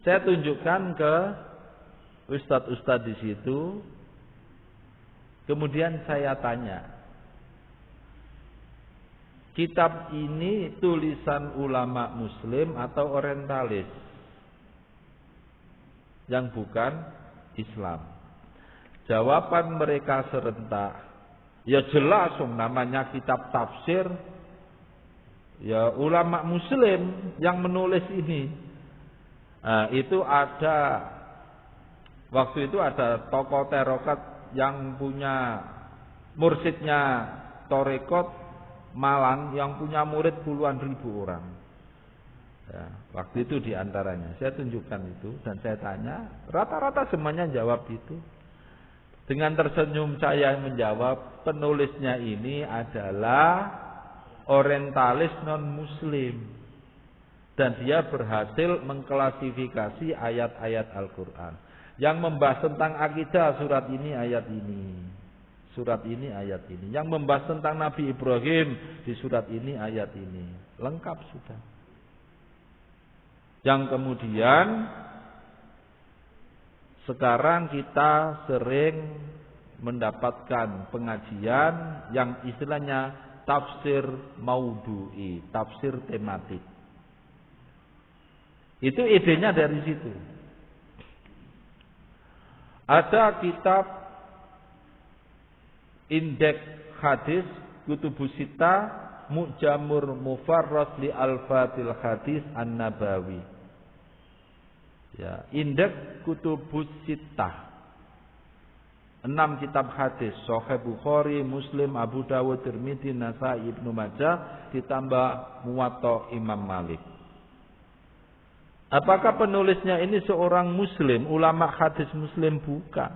saya tunjukkan ke ustadz-ustadz di situ. Kemudian saya tanya, kitab ini tulisan ulama Muslim atau orientalis yang bukan Islam? Jawaban mereka serentak, ya jelas namanya kitab tafsir, ya ulama Muslim yang menulis ini. Nah, itu ada, waktu itu ada tokoh tarekat yang punya mursidnya tarekat Malang yang punya murid puluhan ribu orang. Ya, waktu itu diantaranya saya tunjukkan itu dan saya tanya, rata-rata semuanya jawab itu. Dengan tersenyum saya menjawab, penulisnya ini adalah orientalis non-muslim. Dan dia berhasil mengklasifikasi ayat-ayat Al-Quran. Yang membahas tentang akidah, surat ini, ayat ini. Surat ini, ayat ini. Yang membahas tentang Nabi Ibrahim, di surat ini, ayat ini. Lengkap sudah. Yang kemudian sekarang kita sering mendapatkan pengajian yang istilahnya tafsir maudhu'i, tafsir tematik. Itu idenya dari situ. Ada kitab indeks hadis Kutubus Sittah Mu'jamur Mufarrad li Alfatil Hadis An-Nabawi. Ya, indeks Kutubus Sittah. 6 kitab hadis, Sahih Bukhari, Muslim, Abu Dawud, Tirmidzi, Nasa'i, Ibnu Majah, ditambah Muwatta Imam Malik. Apakah penulisnya ini seorang muslim, ulama hadis muslim? Bukan.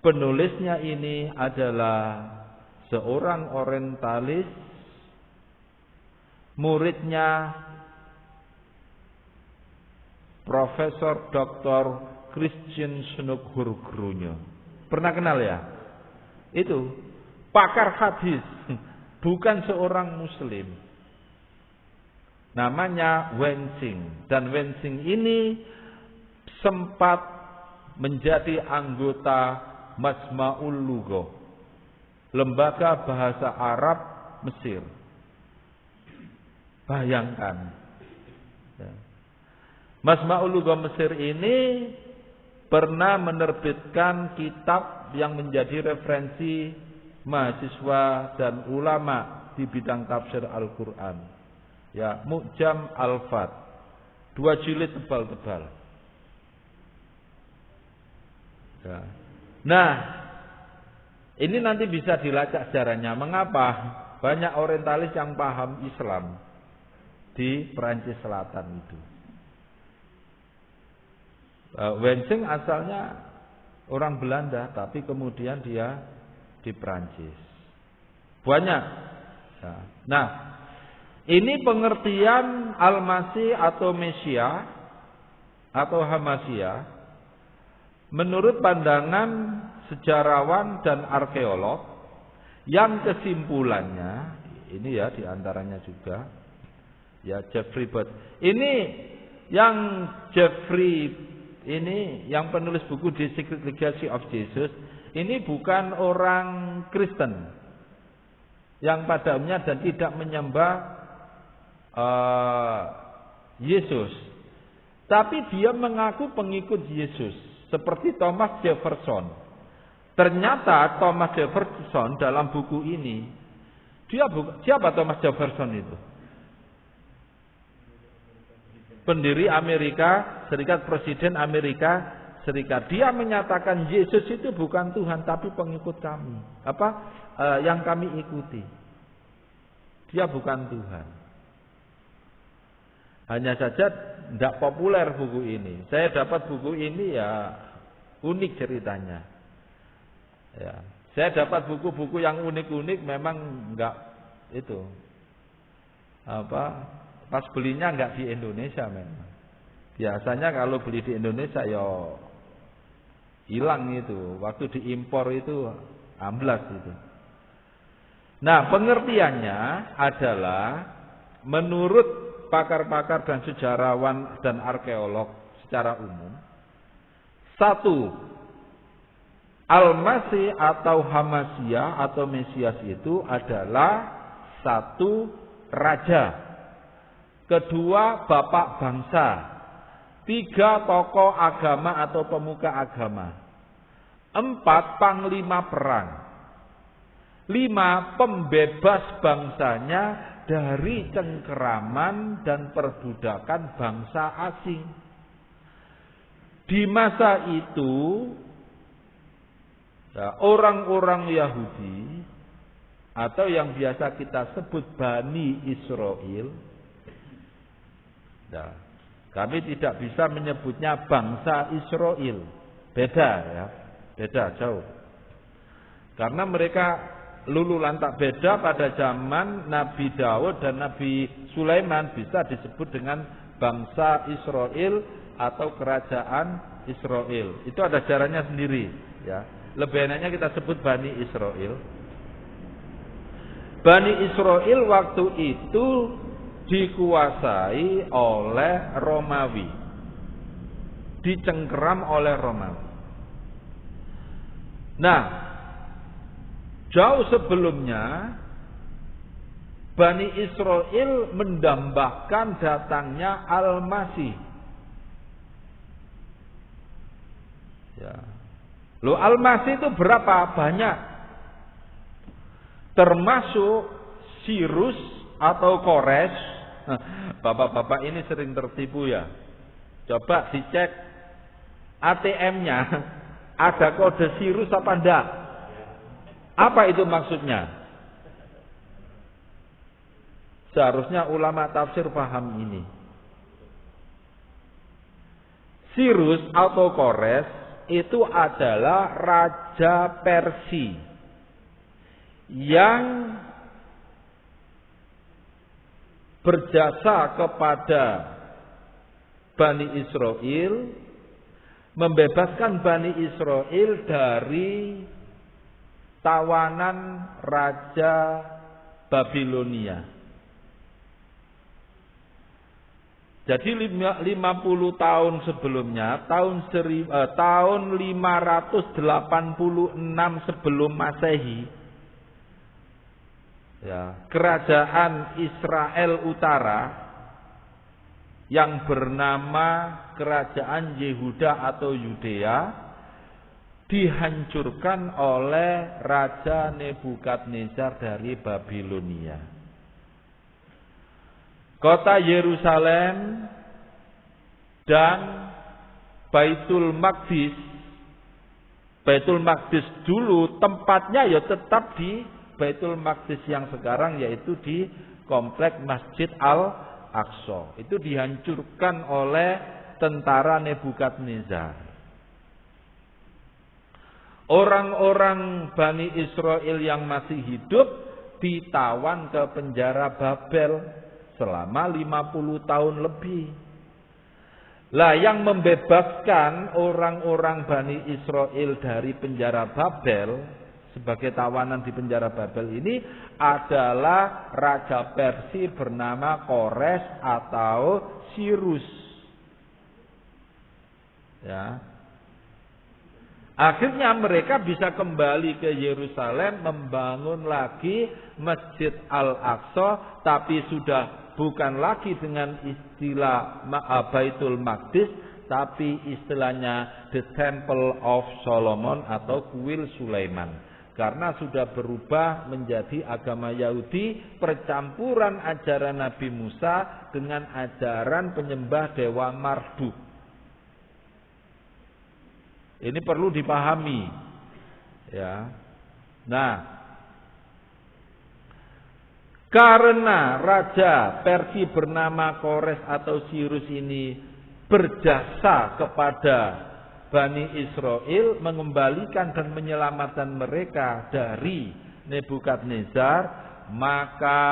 Penulisnya ini adalah seorang orientalis, muridnya Profesor Dr. Christian Snugurgrunyo. Pernah kenal ya? Itu pakar hadis, bukan seorang muslim. Namanya Wensing, dan Wensing ini sempat menjadi anggota Majma'ul Lughah, lembaga bahasa Arab Mesir. Bayangkan, Majma'ul Lughah Mesir ini pernah menerbitkan kitab yang menjadi referensi mahasiswa dan ulama di bidang tafsir Al-Quran. Ya, Mu'jam Al-Fat, 2 jilid tebal-tebal. Ya. Nah, ini nanti bisa dilacak sejarahnya. Mengapa banyak orientalis yang paham Islam di Perancis Selatan itu? Wensing asalnya orang Belanda, tapi kemudian dia di Perancis. Banyak. Ya. Nah, ini pengertian Al-Masih atau Mesia atau Hamasia menurut pandangan sejarawan dan arkeolog yang kesimpulannya ini ya diantaranya juga ya Jeffrey Bird. Ini yang Jeffrey ini yang penulis buku The Secret Legacy of Jesus ini bukan orang Kristen yang pada umumnya dan tidak menyembah Yesus, tapi dia mengaku pengikut Yesus seperti Thomas Jefferson. Ternyata Thomas Jefferson dalam buku ini siapa Thomas Jefferson itu? Pendiri Amerika Serikat, Presiden Amerika Serikat. Dia menyatakan Yesus itu bukan Tuhan tapi pengikut kami. Yang kami ikuti. Dia bukan Tuhan. Hanya saja tidak populer buku ini. Saya dapat buku ini ya unik ceritanya. Ya, saya dapat buku-buku yang unik-unik memang enggak itu. Pas belinya enggak di Indonesia memang. Biasanya kalau beli di Indonesia ya hilang itu. Waktu diimpor itu amblas itu. Nah, pengertiannya adalah menurut pakar-pakar dan sejarawan dan arkeolog secara umum. 1. Al-Masih atau Hamasia atau Mesias itu adalah 1. raja. 2. bapak bangsa. 3. tokoh agama atau pemuka agama. 4. panglima perang. 5. pembebas bangsanya dari cengkeraman dan perbudakan bangsa asing. Di masa itu orang-orang Yahudi atau yang biasa kita sebut Bani Israel, kami tidak bisa menyebutnya bangsa Israel, beda ya, beda jauh, karena mereka lulu lantak beda. Pada zaman Nabi Daud dan Nabi Sulaiman bisa disebut dengan bangsa Israel atau kerajaan Israel. Itu ada caranya sendiri ya. Lebih enaknya kita sebut Bani Israel. Bani Israel waktu itu dikuasai oleh Romawi. dicengkeram oleh Romawi. Nah, jauh sebelumnya Bani Israel mendambakan datangnya Al-Masih. Ya. Loh, Al-Masih itu berapa? Banyak. Termasuk Sirus atau Kores. Bapak-bapak ini sering tertipu ya. Coba dicek ATM-nya ada kode Sirus apa enggak? Apa itu maksudnya? Seharusnya ulama tafsir paham ini. Sirus atau Kores itu adalah raja Persia yang berjasa kepada Bani Israel, membebaskan Bani Israel dari tawanan Raja Babilonia. Jadi 50 tahun sebelumnya, tahun 586 sebelum Masehi, ya, kerajaan Israel Utara yang bernama kerajaan Yehuda atau Yudea dihancurkan oleh Raja Nebukadnezar dari Babilonia. Kota Yerusalem dan Baitul Maqdis. Baitul Maqdis dulu tempatnya ya tetap di Baitul Maqdis yang sekarang, yaitu di komplek Masjid Al-Aqsa. Itu dihancurkan oleh tentara Nebukadnezar. Orang-orang Bani Israel yang masih hidup ditawan ke penjara Babel selama 50 tahun lebih. Lah, yang membebaskan orang-orang Bani Israel dari penjara Babel sebagai tawanan di penjara Babel ini adalah Raja Persia bernama Kores atau Sirus. Ya. Akhirnya mereka bisa kembali ke Yerusalem, membangun lagi Masjid Al-Aqsa, tapi sudah bukan lagi dengan istilah Baitul Maqdis, tapi istilahnya The Temple of Solomon atau Kuil Sulaiman. Karena sudah berubah menjadi agama Yahudi, percampuran ajaran Nabi Musa dengan ajaran penyembah dewa Marduk. Ini perlu dipahami. Ya. Nah, karena Raja Persia bernama Kores atau Sirus ini berjasa kepada Bani Israel, mengembalikan dan menyelamatkan mereka dari Nebukadnezar, maka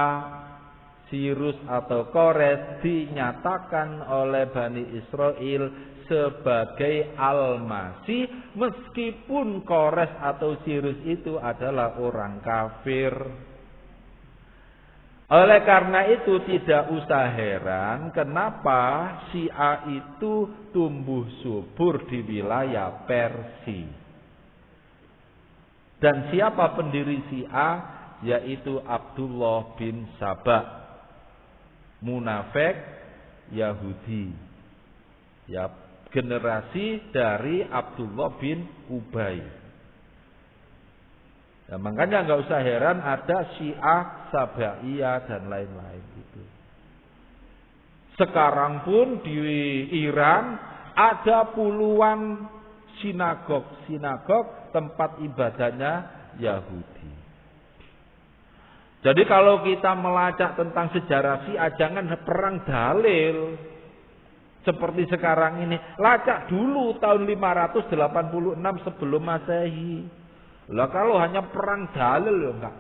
Sirus atau Kores dinyatakan oleh Bani Israel sebagai Al-Masih, meskipun Kores atau Sirus itu adalah orang kafir. Oleh karena itu tidak usah heran kenapa Syiah itu tumbuh subur di wilayah Persia. Dan siapa pendiri Syiah? Yaitu Abdullah bin Saba, munafik Yahudi. Ya, generasi dari Abdullah bin Ubay. Nah, makanya nggak usah heran ada Syiah, Sabaiyah dan lain-lain itu. Sekarang pun di Iran ada puluhan sinagog tempat ibadahnya Yahudi. Jadi kalau kita melacak tentang sejarah Syiah, jangan perang dalil seperti sekarang ini. Lacak dulu tahun 586 sebelum Masehi. Lah kalau hanya perang dalil ya enggak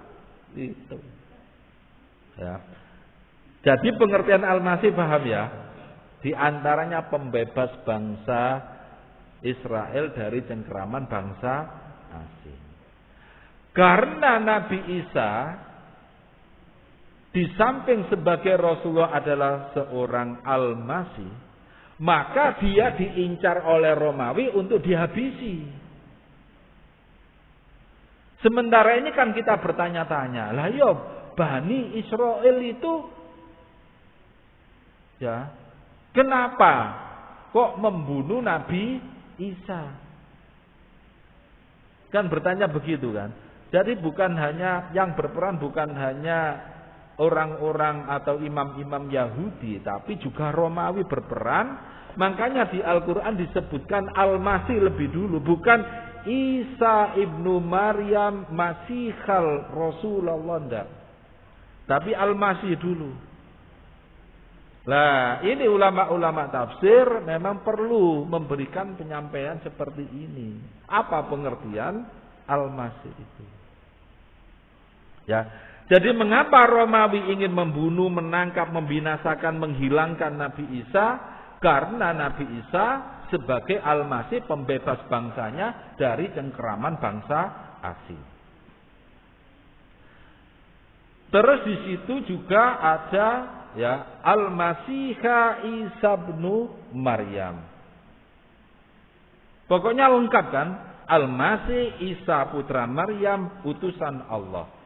itu. Ya. Jadi pengertian Al-Masih paham ya? Di antaranya pembebas bangsa Israel dari cengkeraman bangsa asing. Karena Nabi Isa di samping sebagai Rasulullah adalah seorang Al-Masih, Maka dia diincar oleh Romawi untuk dihabisi. Sementara ini kan kita bertanya-tanya, lah yo Bani Israel itu ya kenapa kok membunuh Nabi Isa? Kan bertanya begitu kan. Jadi bukan hanya yang berperan bukan hanya orang-orang atau imam-imam Yahudi, tapi juga Romawi berperan. Makanya di Al-Quran disebutkan Al-Masih lebih dulu, bukan Isa ibnu Maryam Masihal Rasulullah enggak. Tapi Al-Masih dulu. Nah, ini ulama-ulama tafsir memang perlu memberikan penyampaian seperti ini. Apa pengertian Al-Masih itu? Ya. Jadi mengapa Romawi ingin membunuh, menangkap, membinasakan, menghilangkan Nabi Isa? Karena Nabi Isa sebagai Al-Masih pembebas bangsanya dari cengkeraman bangsa asing. Terus di situ juga ada ya Al-Masihha Isa bin Maryam. Pokoknya lengkap kan? Al-Masih Isa putra Maryam utusan Allah.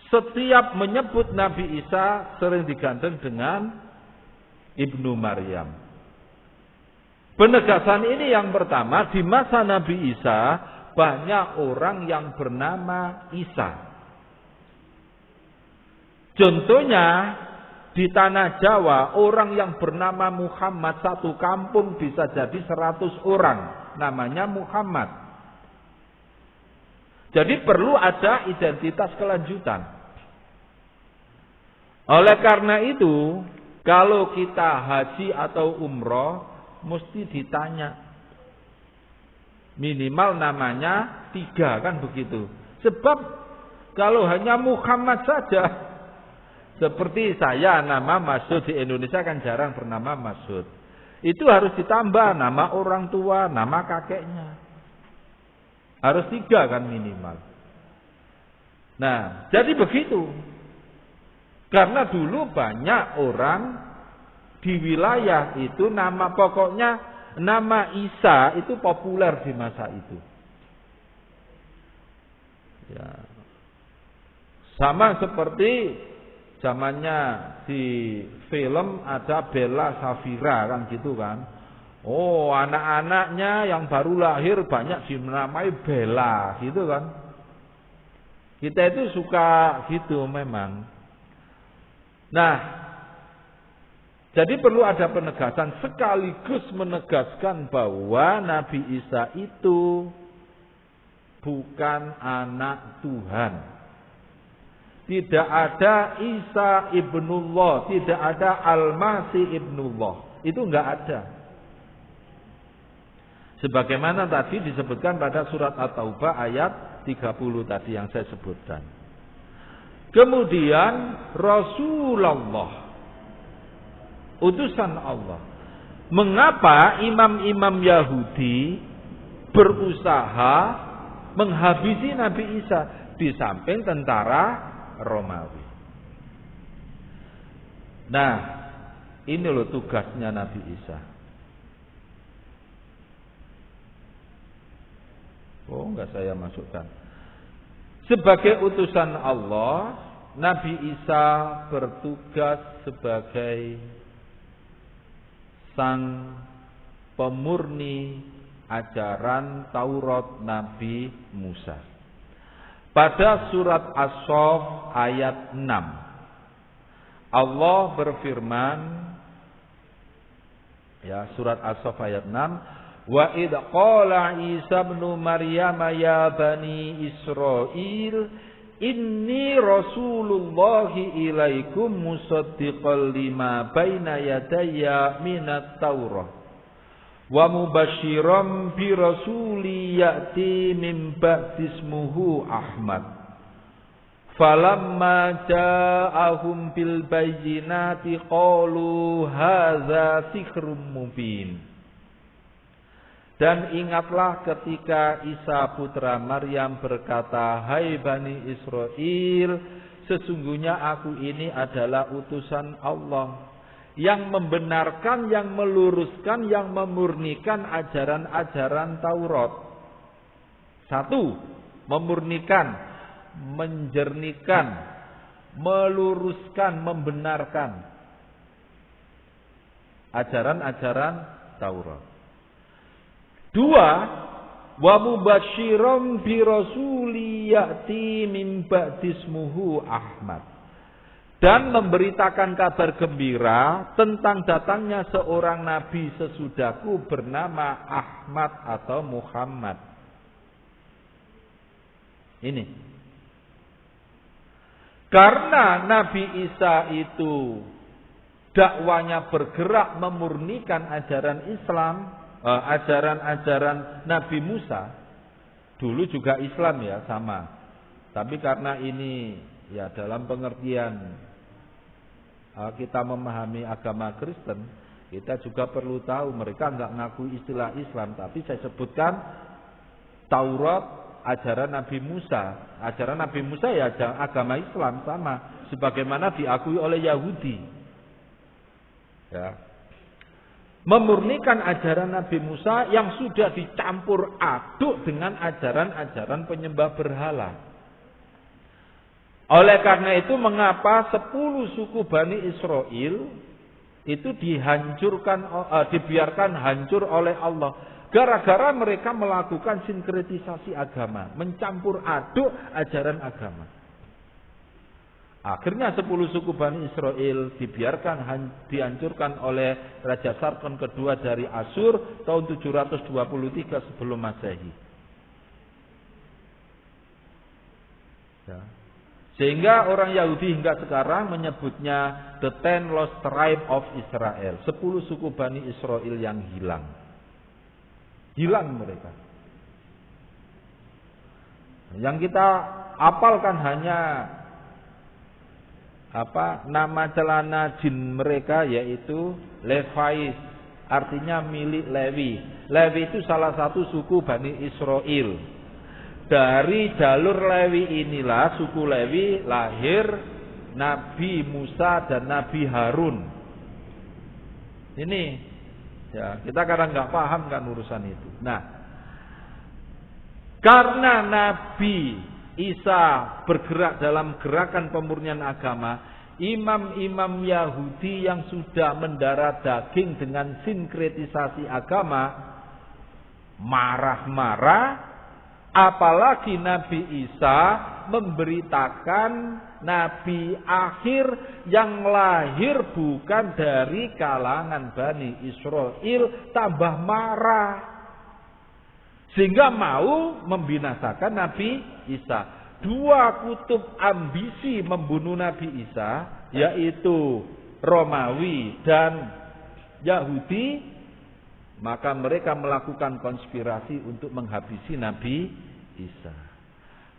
Setiap menyebut Nabi Isa sering digandeng dengan Ibnu Maryam. Penegasan ini yang pertama, di masa Nabi Isa banyak orang yang bernama Isa. Contohnya di tanah Jawa orang yang bernama Muhammad satu kampung bisa jadi 100 orang namanya Muhammad. Jadi perlu ada identitas kelanjutan. Oleh karena itu, kalau kita haji atau umroh, mesti ditanya. Minimal namanya 3 kan begitu. Sebab kalau hanya Muhammad saja, seperti saya nama Masud di Indonesia kan jarang bernama Masud. Itu harus ditambah nama orang tua, nama kakeknya. Harus 3 kan minimal. Nah, jadi begitu. Karena dulu banyak orang di wilayah itu nama pokoknya nama Isa itu populer di masa itu. Ya. Sama seperti zamannya di film ada Bella Safira kan gitu kan. Oh, anak-anaknya yang baru lahir banyak dinamai Bella gitu kan. Kita itu suka gitu memang. Nah, jadi perlu ada penegasan sekaligus menegaskan bahwa Nabi Isa itu bukan anak Tuhan. Tidak ada Isa ibnullah, tidak ada Al-Masih ibnullah. Itu enggak ada. Sebagaimana tadi disebutkan pada surat At-Taubah ayat 30 tadi yang saya sebutkan. Kemudian Rasulullah, utusan Allah. Mengapa imam-imam Yahudi berusaha menghabisi Nabi Isa di samping tentara Romawi? Nah, ini loh tugasnya Nabi Isa. Oh, enggak saya masukkan. Sebagai utusan Allah, Nabi Isa bertugas sebagai sang pemurni ajaran Taurat Nabi Musa. Pada surat As-Saff ayat 6, Allah berfirman, ya surat As-Saff ayat 6, wa idh qala Isa ibn Maryam ya bani Israil inni rasulullahi ilaikum musaddiqan lima baina yadayya minat Taurah wa mubasyiran bi rasuli ya'ti min ba'di ismuhu Ahmad falamma ja'ahum bil bayyinati qalu hadza sihrun mubin. Dan ingatlah ketika Isa putra Maryam berkata, hai Bani Israel, sesungguhnya aku ini adalah utusan Allah yang membenarkan, yang meluruskan, yang memurnikan ajaran-ajaran Taurat. Satu, memurnikan, menjernihkan, meluruskan, membenarkan ajaran-ajaran Taurat. Dua, wa mubasysyiran bi rasuli ya'ti min ba'di ismuhu Ahmad, dan memberitakan kabar gembira tentang datangnya seorang nabi sesudahku bernama Ahmad atau Muhammad. Ini karena Nabi Isa itu dakwanya bergerak memurnikan ajaran Islam, ajaran-ajaran Nabi Musa. Dulu juga Islam ya, sama. Tapi karena ini ya dalam pengertian kita memahami agama Kristen, kita juga perlu tahu mereka nggak ngaku istilah Islam, tapi saya sebutkan Taurat, ajaran Nabi Musa. Ajaran Nabi Musa ya agama Islam sama, sebagaimana diakui oleh Yahudi. Ya. Memurnikan ajaran Nabi Musa yang sudah dicampur aduk dengan ajaran-ajaran penyembah berhala. Oleh karena itu mengapa 10 suku Bani Israel itu dibiarkan hancur oleh Allah? Gara-gara mereka melakukan sinkretisasi agama, mencampur aduk ajaran agama. Akhirnya 10 suku Bani Israel dihancurkan oleh Raja Sargon kedua dari Asyur tahun 723 sebelum Masehi. Ya. Sehingga orang Yahudi hingga sekarang menyebutnya the 10 lost tribe of Israel. 10 suku Bani Israel yang hilang. Hilang mereka. Yang kita hafalkan hanya nama celana jin mereka, yaitu Levi's, artinya milik Lewi. Lewi itu salah satu suku Bani Israel. Dari jalur Lewi inilah, suku Lewi, lahir Nabi Musa dan Nabi Harun. Ini ya, kita kadang nggak paham kan urusan itu. Nah, karena Nabi Isa bergerak dalam gerakan pemurnian agama, imam-imam Yahudi yang sudah mendarah daging dengan sinkretisasi agama marah-marah. Apalagi Nabi Isa memberitakan Nabi akhir yang lahir bukan dari kalangan Bani Israel, tambah marah. Sehingga mau membinasakan Nabi Isa. 2 kutub ambisi membunuh Nabi Isa, yaitu Romawi dan Yahudi. Maka mereka melakukan konspirasi untuk menghabisi Nabi Isa.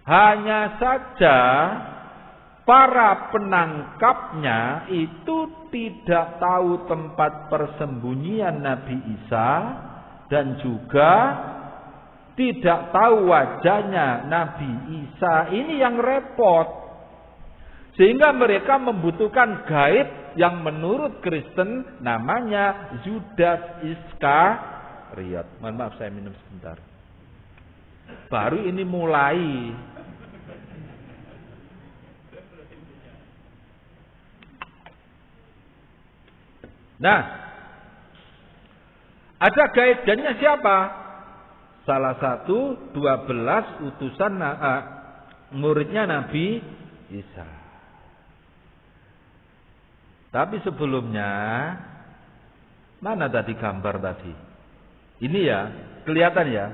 Hanya saja para penangkapnya itu tidak tahu tempat persembunyian Nabi Isa dan juga tidak tahu wajahnya Nabi Isa. Ini yang repot. Sehingga mereka membutuhkan gaib yang menurut Kristen namanya Judas Iskariot. Mohon maaf saya minum sebentar. Baru ini mulai. Nah, ada gaibnya siapa? Salah satu 12 utusan muridnya Nabi Isa. Tapi sebelumnya, mana tadi gambar tadi? Ini ya, kelihatan ya?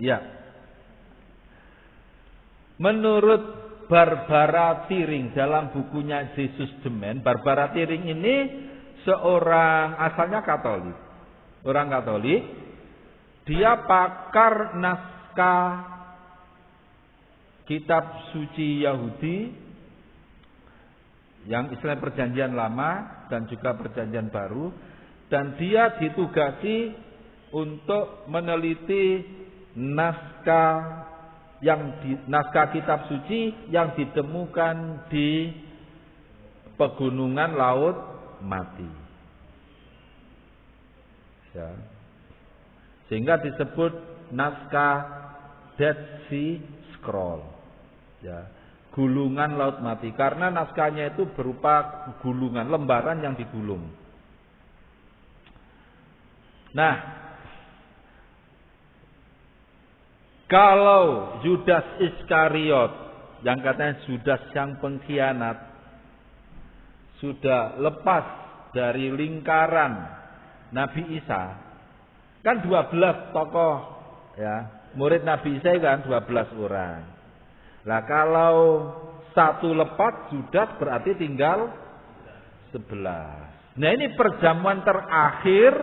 Ya. Menurut Barbara Tiring dalam bukunya Jesus the Man, Barbara Tiring ini seorang asalnya Katolik. Orang Katolik, dia pakar naskah kitab suci Yahudi, yang istilah perjanjian lama dan juga perjanjian baru, dan dia ditugasi untuk meneliti naskah naskah kitab suci yang ditemukan di pegunungan Laut Mati. Ya. Sehingga disebut naskah Dead Sea Scroll. Ya. Gulungan Laut Mati, karena naskahnya itu berupa gulungan, lembaran yang digulung. Nah, kalau Yudas Iskariot, yang katanya Judas yang pengkhianat, sudah lepas dari lingkaran Nabi Isa, kan 12 tokoh, ya, murid Nabi Isa kan 12 orang. Lah kalau satu lepas, Judas berarti tinggal 11. Nah ini perjamuan terakhir,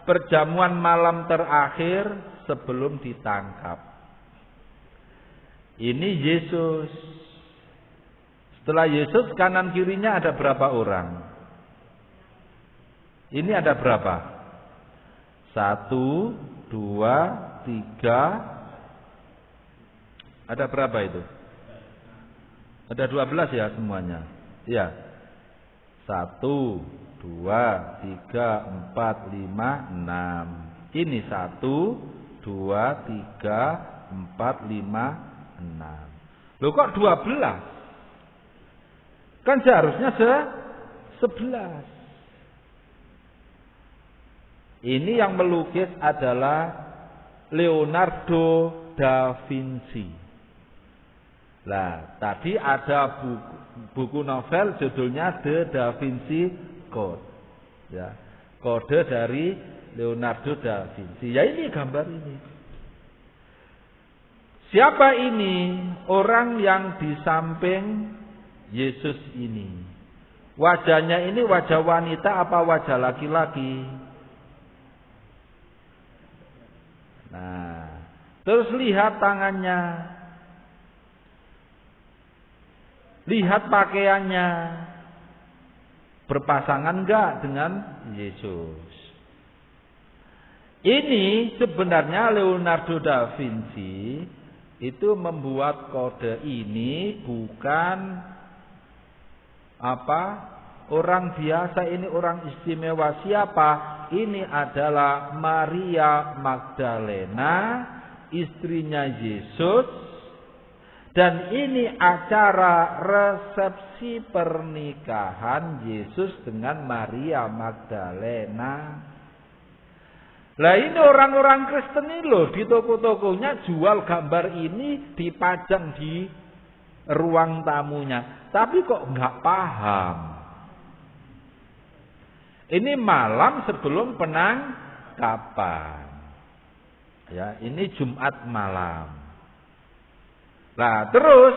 perjamuan malam terakhir sebelum ditangkap. Ini Yesus. Setelah Yesus, kanan kirinya ada berapa orang? Ini ada berapa? 1, 2, 3. Ada berapa itu? Ada 12 ya semuanya. Iya. 1, 2, 3, 4, 5, 6. Ini 1, 2, 3, 4, 5, 6. Loh kok 12? Kan seharusnya 11. Ini yang melukis adalah Leonardo da Vinci. Lah, tadi ada buku novel judulnya The Da Vinci Code. Ya, kode dari Leonardo da Vinci. Ya ini gambar ini. Siapa ini? Orang yang di samping Yesus ini. Wajahnya ini wajah wanita apa wajah laki-laki? Nah, terus lihat tangannya. Lihat pakaiannya. Berpasangan enggak dengan Yesus? Ini sebenarnya Leonardo da Vinci itu membuat kode ini bukan orang biasa, ini orang istimewa. Siapa? Ini adalah Maria Magdalena, istrinya Yesus. Dan ini acara resepsi pernikahan Yesus dengan Maria Magdalena. Lah ini orang-orang Kristen ini loh, di toko-tokonya jual gambar ini, dipajang di ruang tamunya. Tapi kok nggak paham. Ini malam sebelum penangkapan. Ya, ini Jumat malam. Nah, terus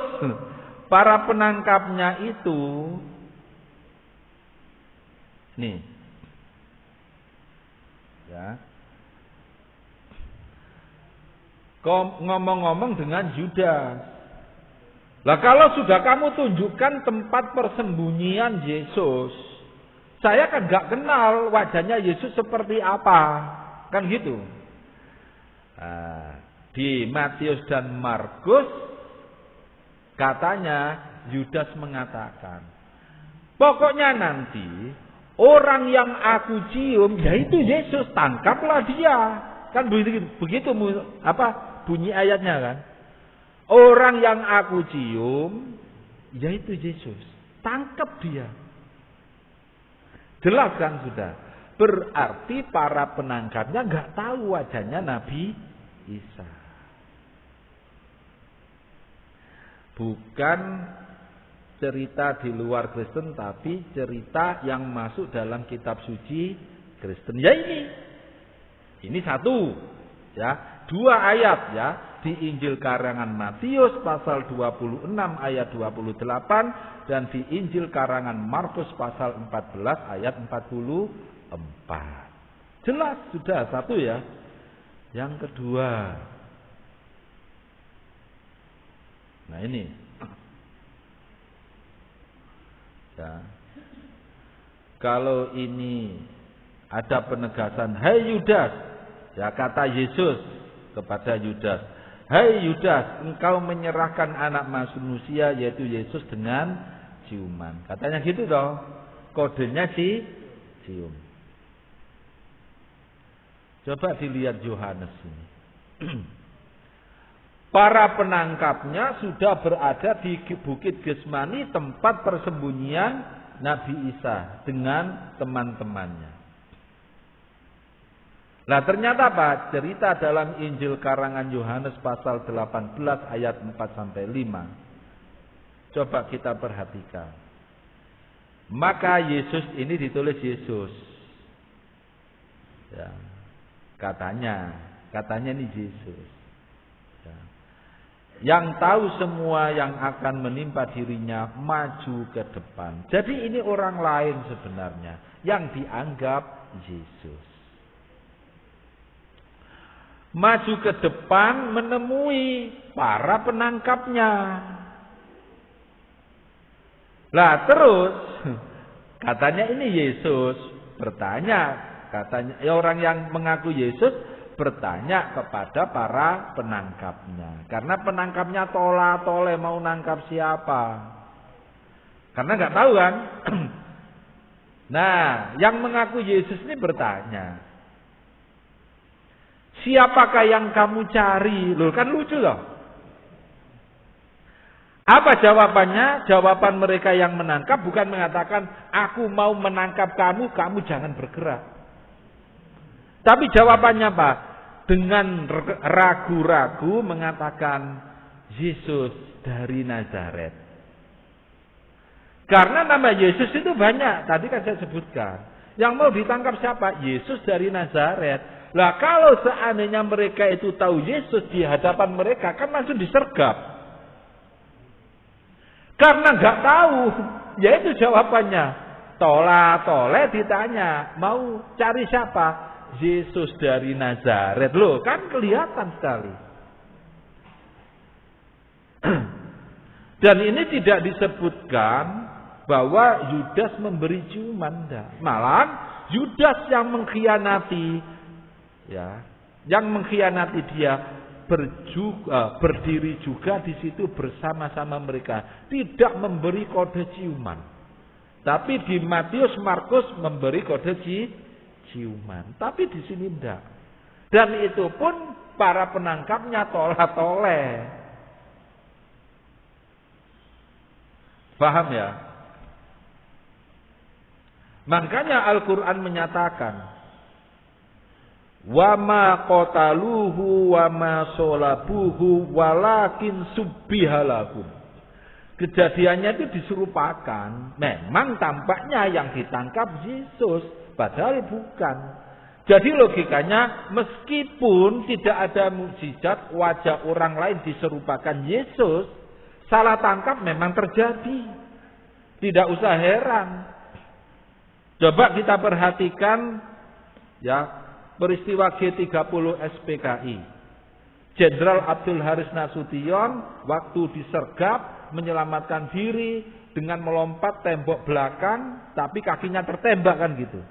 para penangkapnya itu nih. Ya. Ngomong-ngomong dengan Yudas. Lah kalau sudah kamu tunjukkan tempat persembunyian Yesus, saya kan gak kenal wajahnya Yesus seperti apa, kan gitu. Nah, di Matius dan Markus katanya Yudas mengatakan, pokoknya nanti orang yang aku cium yaitu Yesus, tangkaplah dia. Kan begitu bunyi ayatnya kan? Orang yang aku cium yaitu Yesus, tangkap dia. Jelas kan sudah. Berarti para penangkapnya nggak tahu wajahnya Nabi Isa. Bukan cerita di luar Kristen, tapi cerita yang masuk dalam kitab suci Kristen. Ya ini satu, ya, 2 ayat ya. Di Injil karangan Matius pasal 26 ayat 28 dan di Injil karangan Markus pasal 14 ayat 44. Jelas sudah satu ya. Yang kedua. Nah ini. Ya. Kalau ini ada penegasan, "Hai Yudas," ya kata Yesus kepada Yudas, "Hai Yudas, engkau menyerahkan anak manusia yaitu Yesus dengan ciuman." Katanya gitu toh. Kodenya cium. Coba dilihat Yohanes ini. Para penangkapnya sudah berada di Bukit Getsemani, tempat persembunyian Nabi Isa dengan teman-temannya. Nah, ternyata apa? Cerita dalam Injil karangan Yohanes pasal 18 ayat 4 sampai 5. Coba kita perhatikan. Maka Yesus ini ditulis Yesus. Ya. Katanya ini Yesus. Ya. Yang tahu semua yang akan menimpa dirinya maju ke depan. Jadi ini orang lain sebenarnya yang dianggap Yesus. Maju ke depan menemui para penangkapnya. Lah terus katanya ini Yesus bertanya, katanya orang yang mengaku Yesus bertanya kepada para penangkapnya. Karena penangkapnya tola-tole mau nangkap siapa. Karena nggak tahu kan. Nah, yang mengaku Yesus ini bertanya, "Siapakah yang kamu cari?" Loh, kan lucu loh. Apa jawabannya? Jawaban mereka yang menangkap bukan mengatakan, "Aku mau menangkap kamu, kamu jangan bergerak." Tapi jawabannya apa? Dengan ragu-ragu mengatakan, "Yesus dari Nazaret." Karena nama Yesus itu banyak. Tadi kan saya sebutkan. Yang mau ditangkap siapa? Yesus dari Nazaret. Lah kalau seandainya mereka itu tahu Yesus di hadapan mereka, kan langsung disergap. Karena nggak tahu, yaitu jawabannya. Tola-tole ditanya, mau cari siapa? Yesus dari Nazaret. Loh, kan kelihatan sekali. Dan ini tidak disebutkan bahwa Yudas memberi ciuman. Malah Yudas yang mengkhianati, ya, yang mengkhianati dia berdiri juga di situ bersama-sama mereka, tidak memberi kode ciuman. Tapi di Matius, Markus memberi kode ciuman, tapi di sini tidak. Dan itu pun para penangkapnya tola-tole. Paham ya? Makanya Al-Quran menyatakan, "Wa ma qataluhu wa ma solabuhu walakin subbihalahum." Kejadiannya itu diserupakan. Memang tampaknya yang ditangkap Yesus, padahal bukan. Jadi logikanya, meskipun tidak ada mukjizat, wajah orang lain diserupakan Yesus, salah tangkap memang terjadi. Tidak usah heran. Coba kita perhatikan ya, peristiwa G30 SPKI. Jenderal Abdul Haris Nasution waktu disergap menyelamatkan diri dengan melompat tembok belakang, tapi kakinya tertembak kan gitu.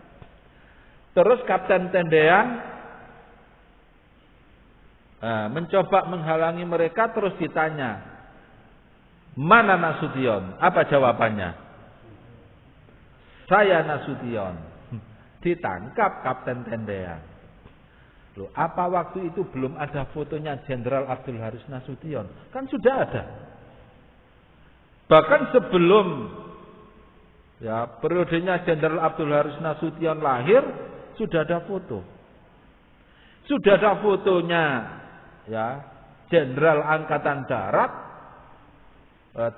Terus Kapten Tendean mencoba menghalangi mereka, terus ditanya, "Mana Nasution?" Apa jawabannya? "Saya Nasution." Ditangkap Kapten Tendean. Loh, apa waktu itu belum ada fotonya Jenderal Abdul Haris Nasution? Kan sudah ada. Bahkan sebelum ya periodenya Jenderal Abdul Haris Nasution lahir, sudah ada foto. Sudah ada fotonya ya Jenderal Angkatan Darat.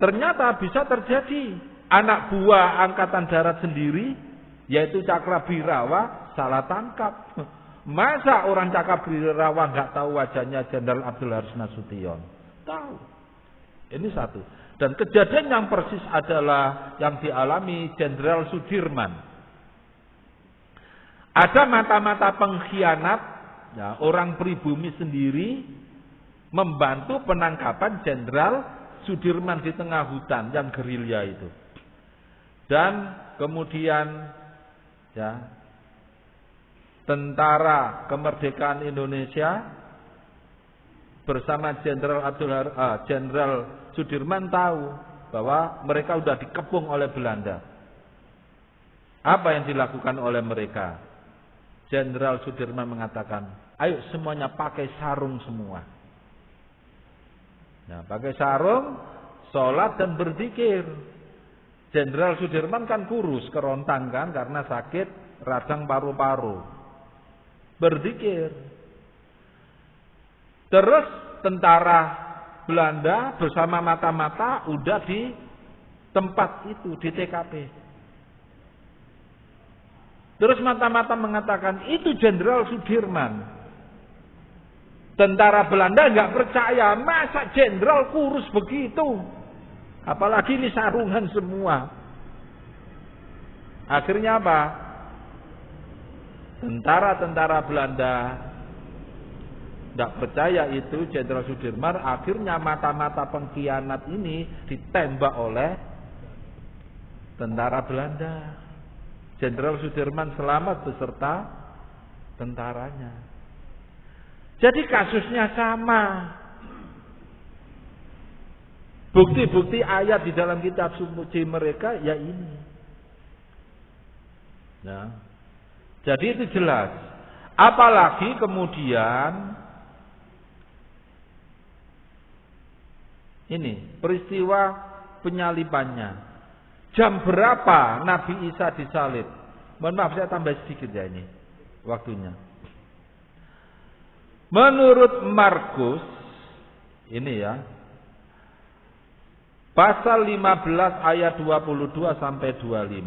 Ternyata bisa terjadi anak buah Angkatan Darat sendiri, yaitu Cakrabirawa, salah tangkap. Masa orang Cakrabirawa nggak tahu wajahnya Jenderal Abdul Haris Nasution? Tahu. Ini satu. Dan kejadian yang persis adalah yang dialami Jenderal Sudirman. Ada mata-mata pengkhianat, ya, orang pribumi sendiri membantu penangkapan Jenderal Sudirman di tengah hutan yang gerilya itu. Dan kemudian ya, Tentara Kemerdekaan Indonesia bersama Jenderal Sudirman tahu bahwa mereka sudah dikepung oleh Belanda. Apa yang dilakukan oleh mereka? Jenderal Sudirman mengatakan, ayo semuanya pakai sarung semua. Nah, pakai sarung, sholat dan berzikir. Jenderal Sudirman kan kurus, kerontang kan karena sakit radang paru-paru. Berzikir. Terus tentara Belanda bersama mata-mata udah di tempat itu, di TKP. Terus mata-mata mengatakan, itu Jenderal Sudirman. Tentara Belanda nggak percaya, masa jenderal kurus begitu? Apalagi ini sarungan semua. Akhirnya apa? Tentara-tentara Belanda nggak percaya itu Jenderal Sudirman. Akhirnya mata-mata pengkhianat ini ditembak oleh tentara Belanda. Jenderal Sudirman selamat beserta tentaranya. Jadi kasusnya sama. Bukti-bukti ayat di dalam kitab suci mereka ya ini. Nah, jadi itu jelas. Apalagi kemudian ini peristiwa penyalibannya. Jam berapa Nabi Isa disalib? Mohon maaf saya tambah sedikit ya ini waktunya. Menurut Markus ini ya, pasal 15 ayat 22 sampai 25.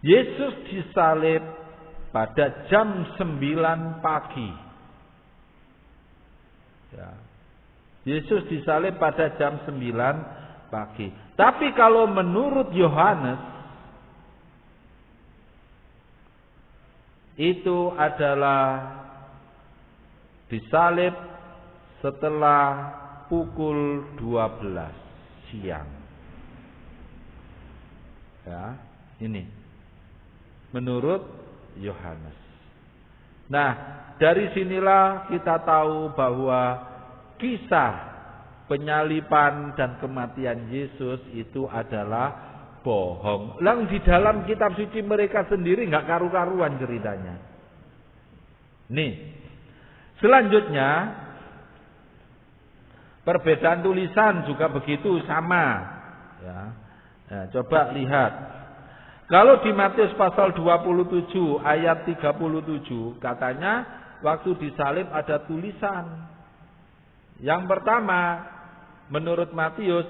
Yesus disalib pada jam 9 pagi. Ya. Yesus disalib pada jam 9 pagi. Tapi kalau menurut Yohanes itu adalah disalib setelah pukul 12 siang. Ya, ini menurut Yohanes. Nah, dari sinilah kita tahu bahwa kisah penyaliban dan kematian Yesus itu adalah bohong. Lang di dalam kitab suci mereka sendiri nggak karu-karuan ceritanya. Nih, selanjutnya perbedaan tulisan juga begitu sama. Ya, nah, coba lihat. Kalau di Matius pasal 27 ayat 37 katanya waktu disalib ada tulisan. Yang pertama menurut Matius,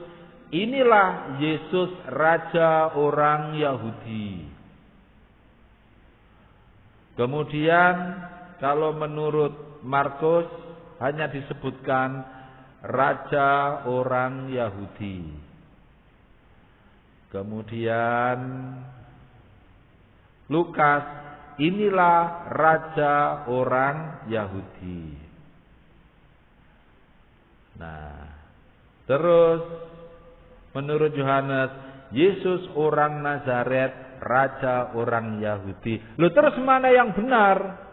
inilah Yesus Raja orang Yahudi. Kemudian kalau menurut Markus hanya disebutkan Raja orang Yahudi. Kemudian Lukas, inilah Raja orang Yahudi. Nah, terus menurut Yohanes, Yesus orang Nazaret, Raja orang Yahudi. Loh, terus mana yang benar?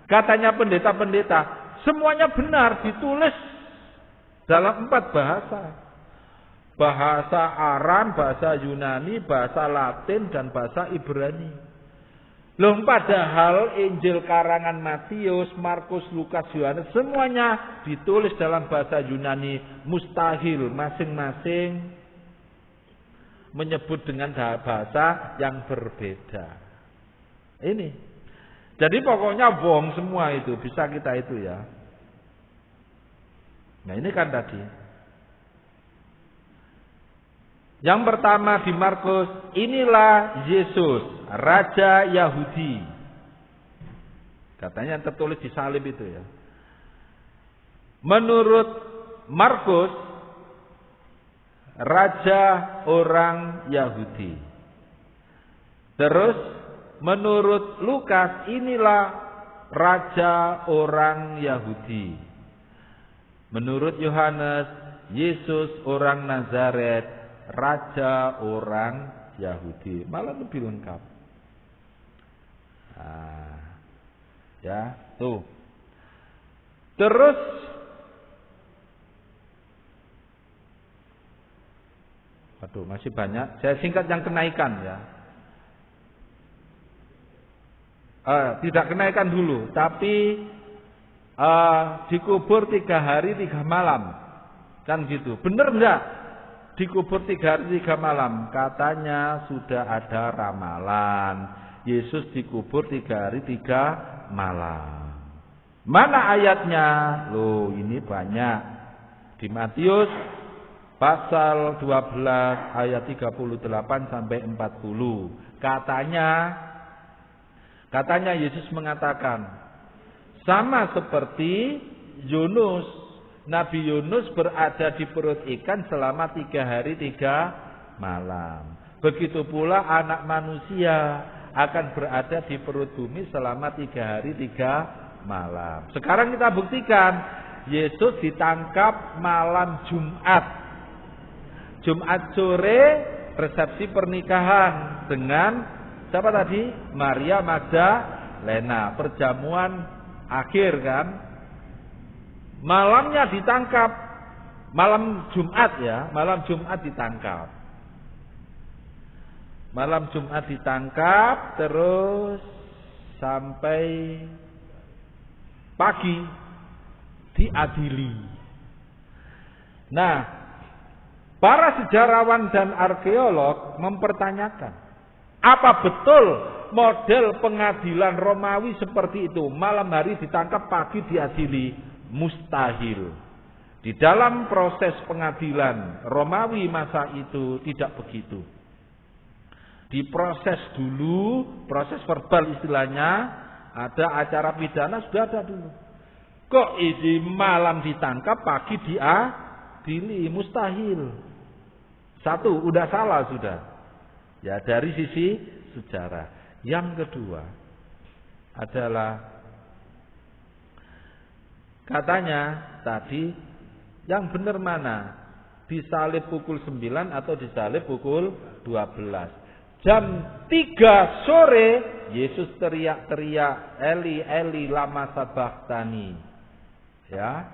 Katanya pendeta-pendeta, semuanya benar, ditulis dalam 4 bahasa. Bahasa Aram, bahasa Yunani, bahasa Latin, dan bahasa Ibrani. Loh, padahal Injil karangan Matius, Markus, Lukas, Yohanes semuanya ditulis dalam bahasa Yunani. Mustahil masing-masing menyebut dengan bahasa yang berbeda. Ini. Jadi pokoknya bohong semua itu, bisa kita itu ya. Nah, ini kan tadi. Yang pertama di Markus, inilah Yesus, Raja Yahudi. Katanya yang tertulis di salib itu ya. Menurut Markus, Raja orang Yahudi. Terus menurut Lukas, inilah Raja orang Yahudi. Menurut Yohanes, Yesus orang Nazaret, Raja orang Yahudi. Malah lebih lengkap. Nah, ya, tuh. Terus aduh, masih banyak. Saya singkat yang kenaikan ya. Tidak kenaikan dulu, tapi dikubur 3 hari 3 malam. Kan gitu. Bener enggak? Dikubur 3 hari 3 malam. Katanya sudah ada ramalan. Yesus dikubur 3 hari 3 malam. Mana ayatnya? Loh, ini banyak. Di Matius pasal 12 ayat 38 sampai 40. Katanya Yesus mengatakan, sama seperti Yunus. Nabi Yunus berada di perut ikan selama 3 hari 3 malam. Begitu pula anak manusia akan berada di perut bumi selama 3 hari 3 malam. Sekarang kita buktikan, Yesus ditangkap malam Jumat. Jumat sore resepsi pernikahan dengan siapa tadi? Maria Magdalena. Perjamuan akhir kan. Malamnya ditangkap. Malam Jumat ya. Malam Jumat ditangkap. Malam Jumat ditangkap. Terus sampai pagi diadili. Nah, para sejarawan dan arkeolog mempertanyakan, apa betul model pengadilan Romawi seperti itu? Malam hari ditangkap, pagi diadili. Mustahil. Di dalam proses pengadilan Romawi masa itu tidak begitu. Diproses dulu, proses verbal istilahnya, ada acara pidana sudah ada dulu. Kok ini malam ditangkap, pagi diadili? Mustahil. Satu, udah salah sudah. Ya, dari sisi sejarah. Yang kedua adalah katanya tadi yang benar mana? Disalib pukul 9 atau disalib pukul 12. Jam 3 sore Yesus teriak-teriak, Eli Eli lama sabachthani. Ya.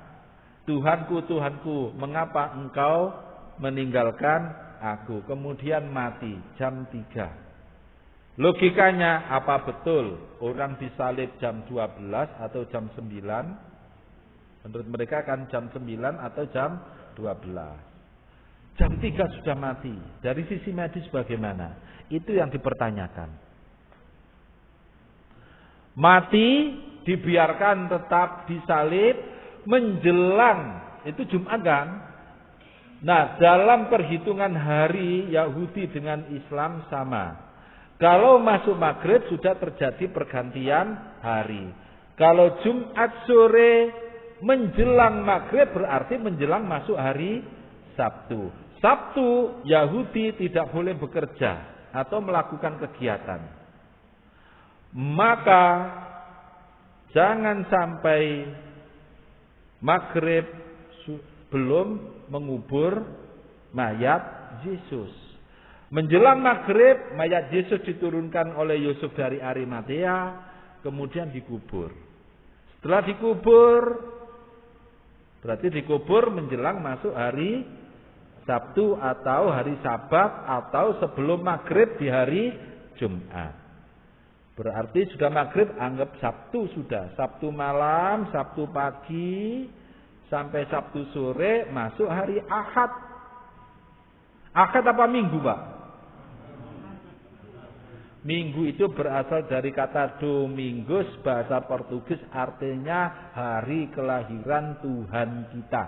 Tuhanku, Tuhanku, mengapa engkau meninggalkan aku? Kemudian mati jam 3. Logikanya apa betul orang disalib jam 12 atau jam 9? Menurut mereka kan jam 9 atau jam 12. Jam 3 sudah mati. Dari sisi medis bagaimana? Itu yang dipertanyakan. Mati dibiarkan tetap disalib menjelang, itu Jumat kan? Nah, dalam perhitungan hari Yahudi dengan Islam sama. Kalau masuk maghrib sudah terjadi pergantian hari. Kalau Jumat sore menjelang maghrib berarti menjelang masuk hari Sabtu. Sabtu Yahudi tidak boleh bekerja atau melakukan kegiatan. Maka jangan sampai maghrib belum mengubur mayat Yesus. Menjelang maghrib mayat Yesus diturunkan oleh Yusuf dari Arimatea, kemudian dikubur. Setelah dikubur, berarti dikubur menjelang masuk hari Sabtu atau hari Sabat atau sebelum maghrib di hari Jumat. Berarti sudah maghrib, anggap Sabtu sudah. Sabtu malam, Sabtu pagi, sampai Sabtu sore masuk hari Ahad. Ahad apa Minggu, Pak? Minggu itu berasal dari kata Domingos, bahasa Portugis, artinya hari kelahiran Tuhan kita.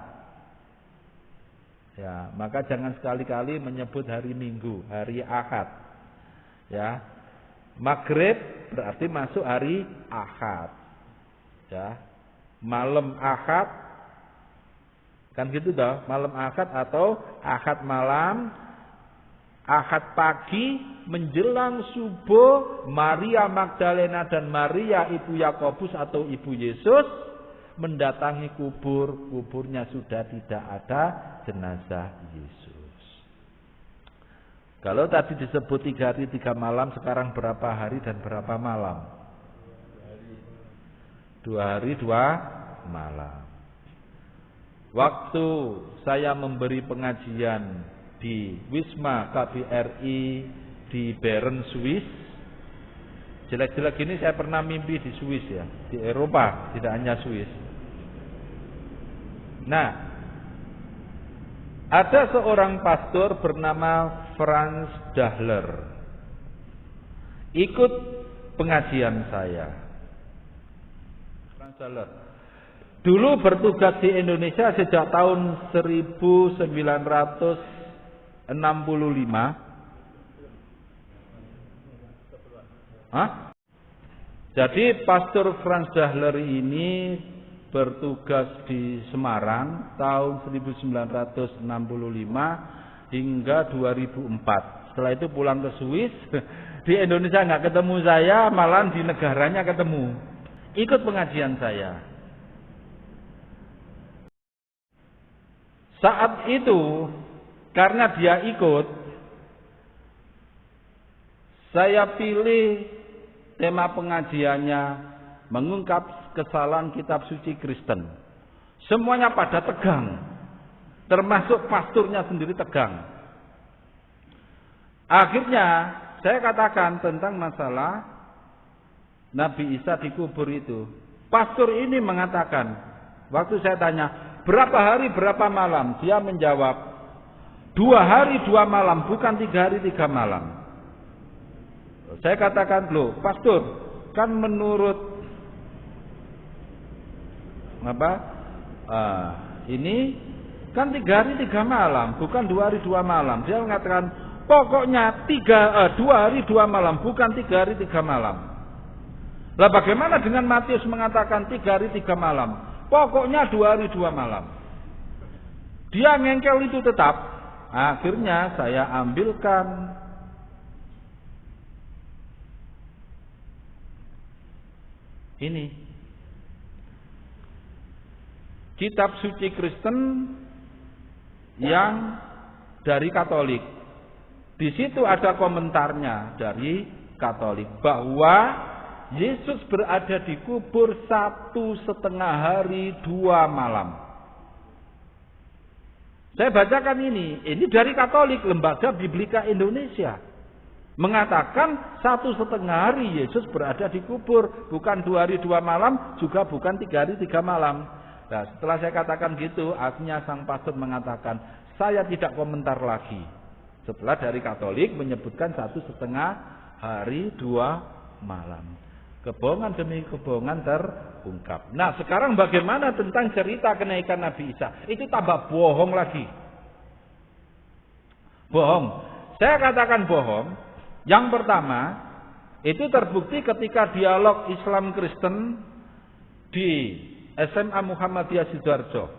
Ya, maka jangan sekali-kali menyebut hari Minggu, hari Ahad. Ya. Maghrib berarti masuk hari Ahad. Ya. Malam Ahad kan gitu dah, malam Ahad atau Ahad malam, Ahad pagi menjelang subuh, Maria Magdalena dan Maria ibu Yakobus atau ibu Yesus mendatangi kubur. Kuburnya sudah tidak ada jenazah Yesus. Kalau tadi disebut 3 hari 3 malam, sekarang berapa hari dan berapa malam? 2 hari 2 malam. Waktu saya memberi pengajian di Wisma KBRI di Bern, Swiss. Jelek-jelek gini saya pernah mimpi di Swiss ya, di Eropa, tidak hanya Swiss. Nah, ada seorang pastor bernama Franz Dahler ikut pengajian saya. Franz Dahler dulu bertugas di Indonesia sejak tahun 1965. Jadi Pastor Franz Dahler ini bertugas di Semarang tahun 1965 hingga 2004. Setelah itu pulang ke Swiss. Di Indonesia nggak ketemu saya, malah di negaranya ketemu. Ikut pengajian saya. Saat itu karena dia ikut, saya pilih tema pengajiannya mengungkap kesalahan kitab suci Kristen. Semuanya pada tegang, termasuk pasturnya sendiri tegang. Akhirnya saya katakan tentang masalah Nabi Isa dikubur itu. Pastor ini mengatakan, waktu saya tanya, berapa hari berapa malam? Dia menjawab, 2 hari 2 malam, bukan 3 hari 3 malam. Saya katakan, loh pastor, kan menurut ini kan 3 hari 3 malam, bukan 2 hari 2 malam. Dia mengatakan pokoknya 2 hari 2 malam, bukan 3 hari 3 malam. Lah bagaimana dengan Matius mengatakan 3 hari 3 malam? Pokoknya 2 hari 2 malam. Dia ngengkel itu tetap. Akhirnya saya ambilkan ini kitab suci Kristen yang dari Katolik. Di situ ada komentarnya dari Katolik bahwa Yesus berada di kubur 1,5 hari 2 malam. Saya bacakan ini dari Katolik, Lembaga Biblika Indonesia. Mengatakan 1,5 hari Yesus berada di kubur, bukan 2 hari 2 malam, juga bukan 3 hari 3 malam. Nah, setelah saya katakan gitu, akhirnya sang pastor mengatakan, saya tidak komentar lagi. Setelah dari Katolik menyebutkan 1,5 hari 2 malam. Kebohongan demi kebohongan terungkap. Nah, sekarang bagaimana tentang cerita kenaikan Nabi Isa? Itu tambah bohong lagi. Bohong. Saya katakan bohong. Yang pertama, itu terbukti ketika dialog Islam Kristen di SMA Muhammadiyah Sidoarjo.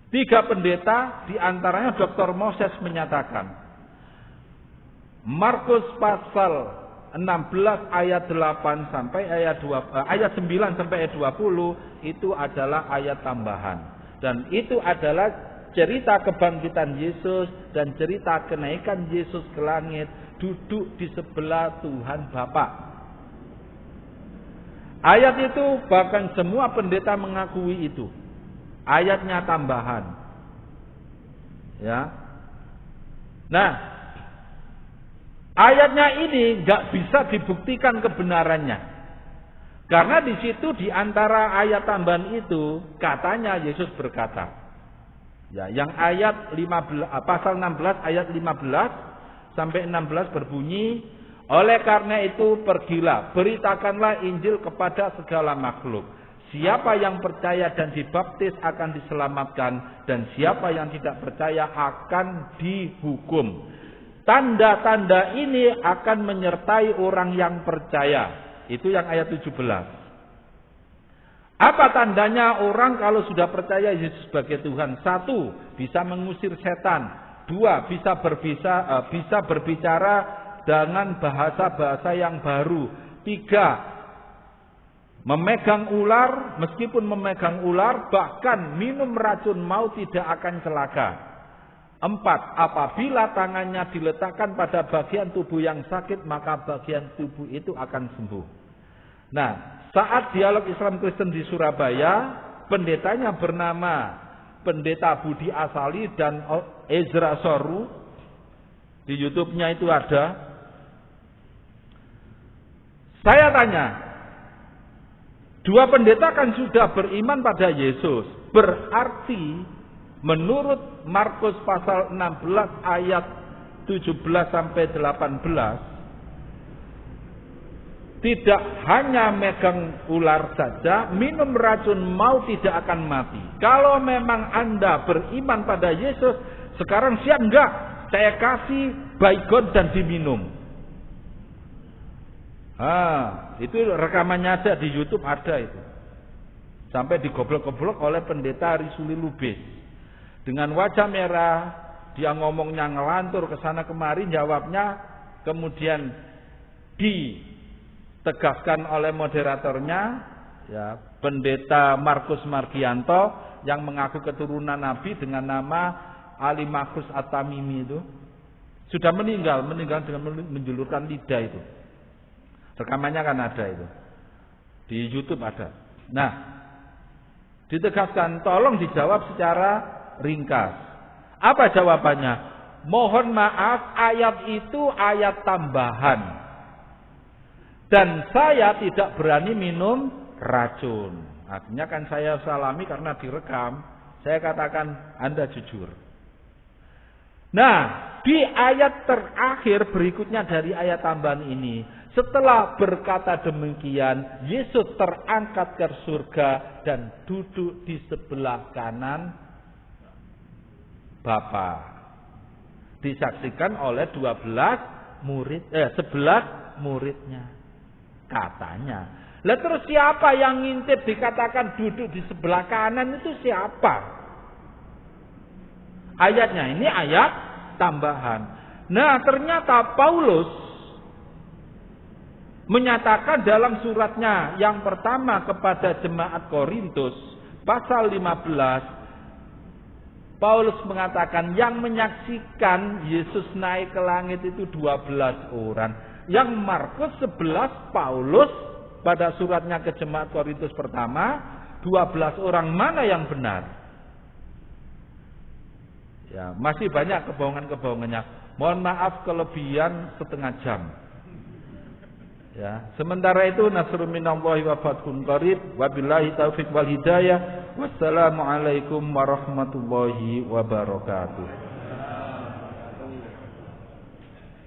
3 pendeta, diantaranya Dr. Moses menyatakan, Markus pasal 16 ayat 8 sampai ayat 9 sampai ayat 20 itu adalah ayat tambahan, dan itu adalah cerita kebangkitan Yesus dan cerita kenaikan Yesus ke langit, duduk di sebelah Tuhan Bapa. Ayat itu bahkan semua pendeta mengakui itu. Ayatnya tambahan. Ya. Nah, ayatnya ini nggak bisa dibuktikan kebenarannya, karena di situ di antara ayat tambahan itu katanya Yesus berkata, ya, yang ayat 15, pasal 16 ayat 15 sampai 16 berbunyi, oleh karena itu pergilah, beritakanlah Injil kepada segala makhluk. Siapa yang percaya dan dibaptis akan diselamatkan, dan siapa yang tidak percaya akan dihukum. Tanda-tanda ini akan menyertai orang yang percaya. Itu yang ayat 17. Apa tandanya orang kalau sudah percaya Yesus sebagai Tuhan? 1, bisa mengusir setan. 2, bisa berbicara dengan bahasa-bahasa yang baru. 3, memegang ular, meskipun memegang ular, bahkan minum racun maut tidak akan celaka. 4, apabila tangannya diletakkan pada bagian tubuh yang sakit, maka bagian tubuh itu akan sembuh. Nah, saat dialog Islam Kristen di Surabaya, pendetanya bernama Pendeta Budi Asali dan Ezra Soru. Di YouTube-nya itu ada. Saya tanya, dua pendeta kan sudah beriman pada Yesus. Berarti menurut Markus pasal 16 ayat 17 sampai 18, tidak hanya megang ular saja, minum racun maut tidak akan mati. Kalau memang Anda beriman pada Yesus, sekarang siap enggak? Saya kasih baygon dan diminum. Itu rekamannya ada di YouTube, ada itu. Sampai digoblok-goblok oleh pendeta Risuli Lubis. Dengan wajah merah, dia ngomongnya ngelantur ke sana kemari, jawabnya kemudian ditegaskan oleh moderatornya, ya, Pendeta Markus Margianto yang mengaku keturunan Nabi dengan nama Ali Makrus At-Tamimi itu sudah meninggal dengan menjulurkan lidah itu. Rekamannya kan ada itu. Di YouTube ada. Nah, ditegaskan, tolong dijawab secara ringkas. Apa jawabannya? Mohon maaf, ayat itu ayat tambahan. Dan saya tidak berani minum racun. Akhirnya kan saya salami karena direkam. Saya katakan, Anda jujur. Nah, di ayat terakhir berikutnya dari ayat tambahan ini, setelah berkata demikian, Yesus terangkat ke surga dan duduk di sebelah kanan Bapa. Disaksikan oleh 11 muridnya. Katanya. Lah terus siapa yang ngintip dikatakan duduk di sebelah kanan itu siapa? Ayatnya ini ayat tambahan. Nah, ternyata Paulus menyatakan dalam suratnya yang pertama kepada jemaat Korintus pasal 15, Paulus mengatakan yang menyaksikan Yesus naik ke langit itu 12 orang. Yang Markus 11, Paulus pada suratnya ke jemaat Korintus pertama 12 orang, mana yang benar? Ya, masih banyak kebohongan-kebohongannya. Mohon maaf kelebihan setengah jam. Ya, sementara itu nasrun minallahi wa fathun qarib. Wabillahi taufiq wal hidayah. Wassalamualaikum warahmatullahi wabarakatuh.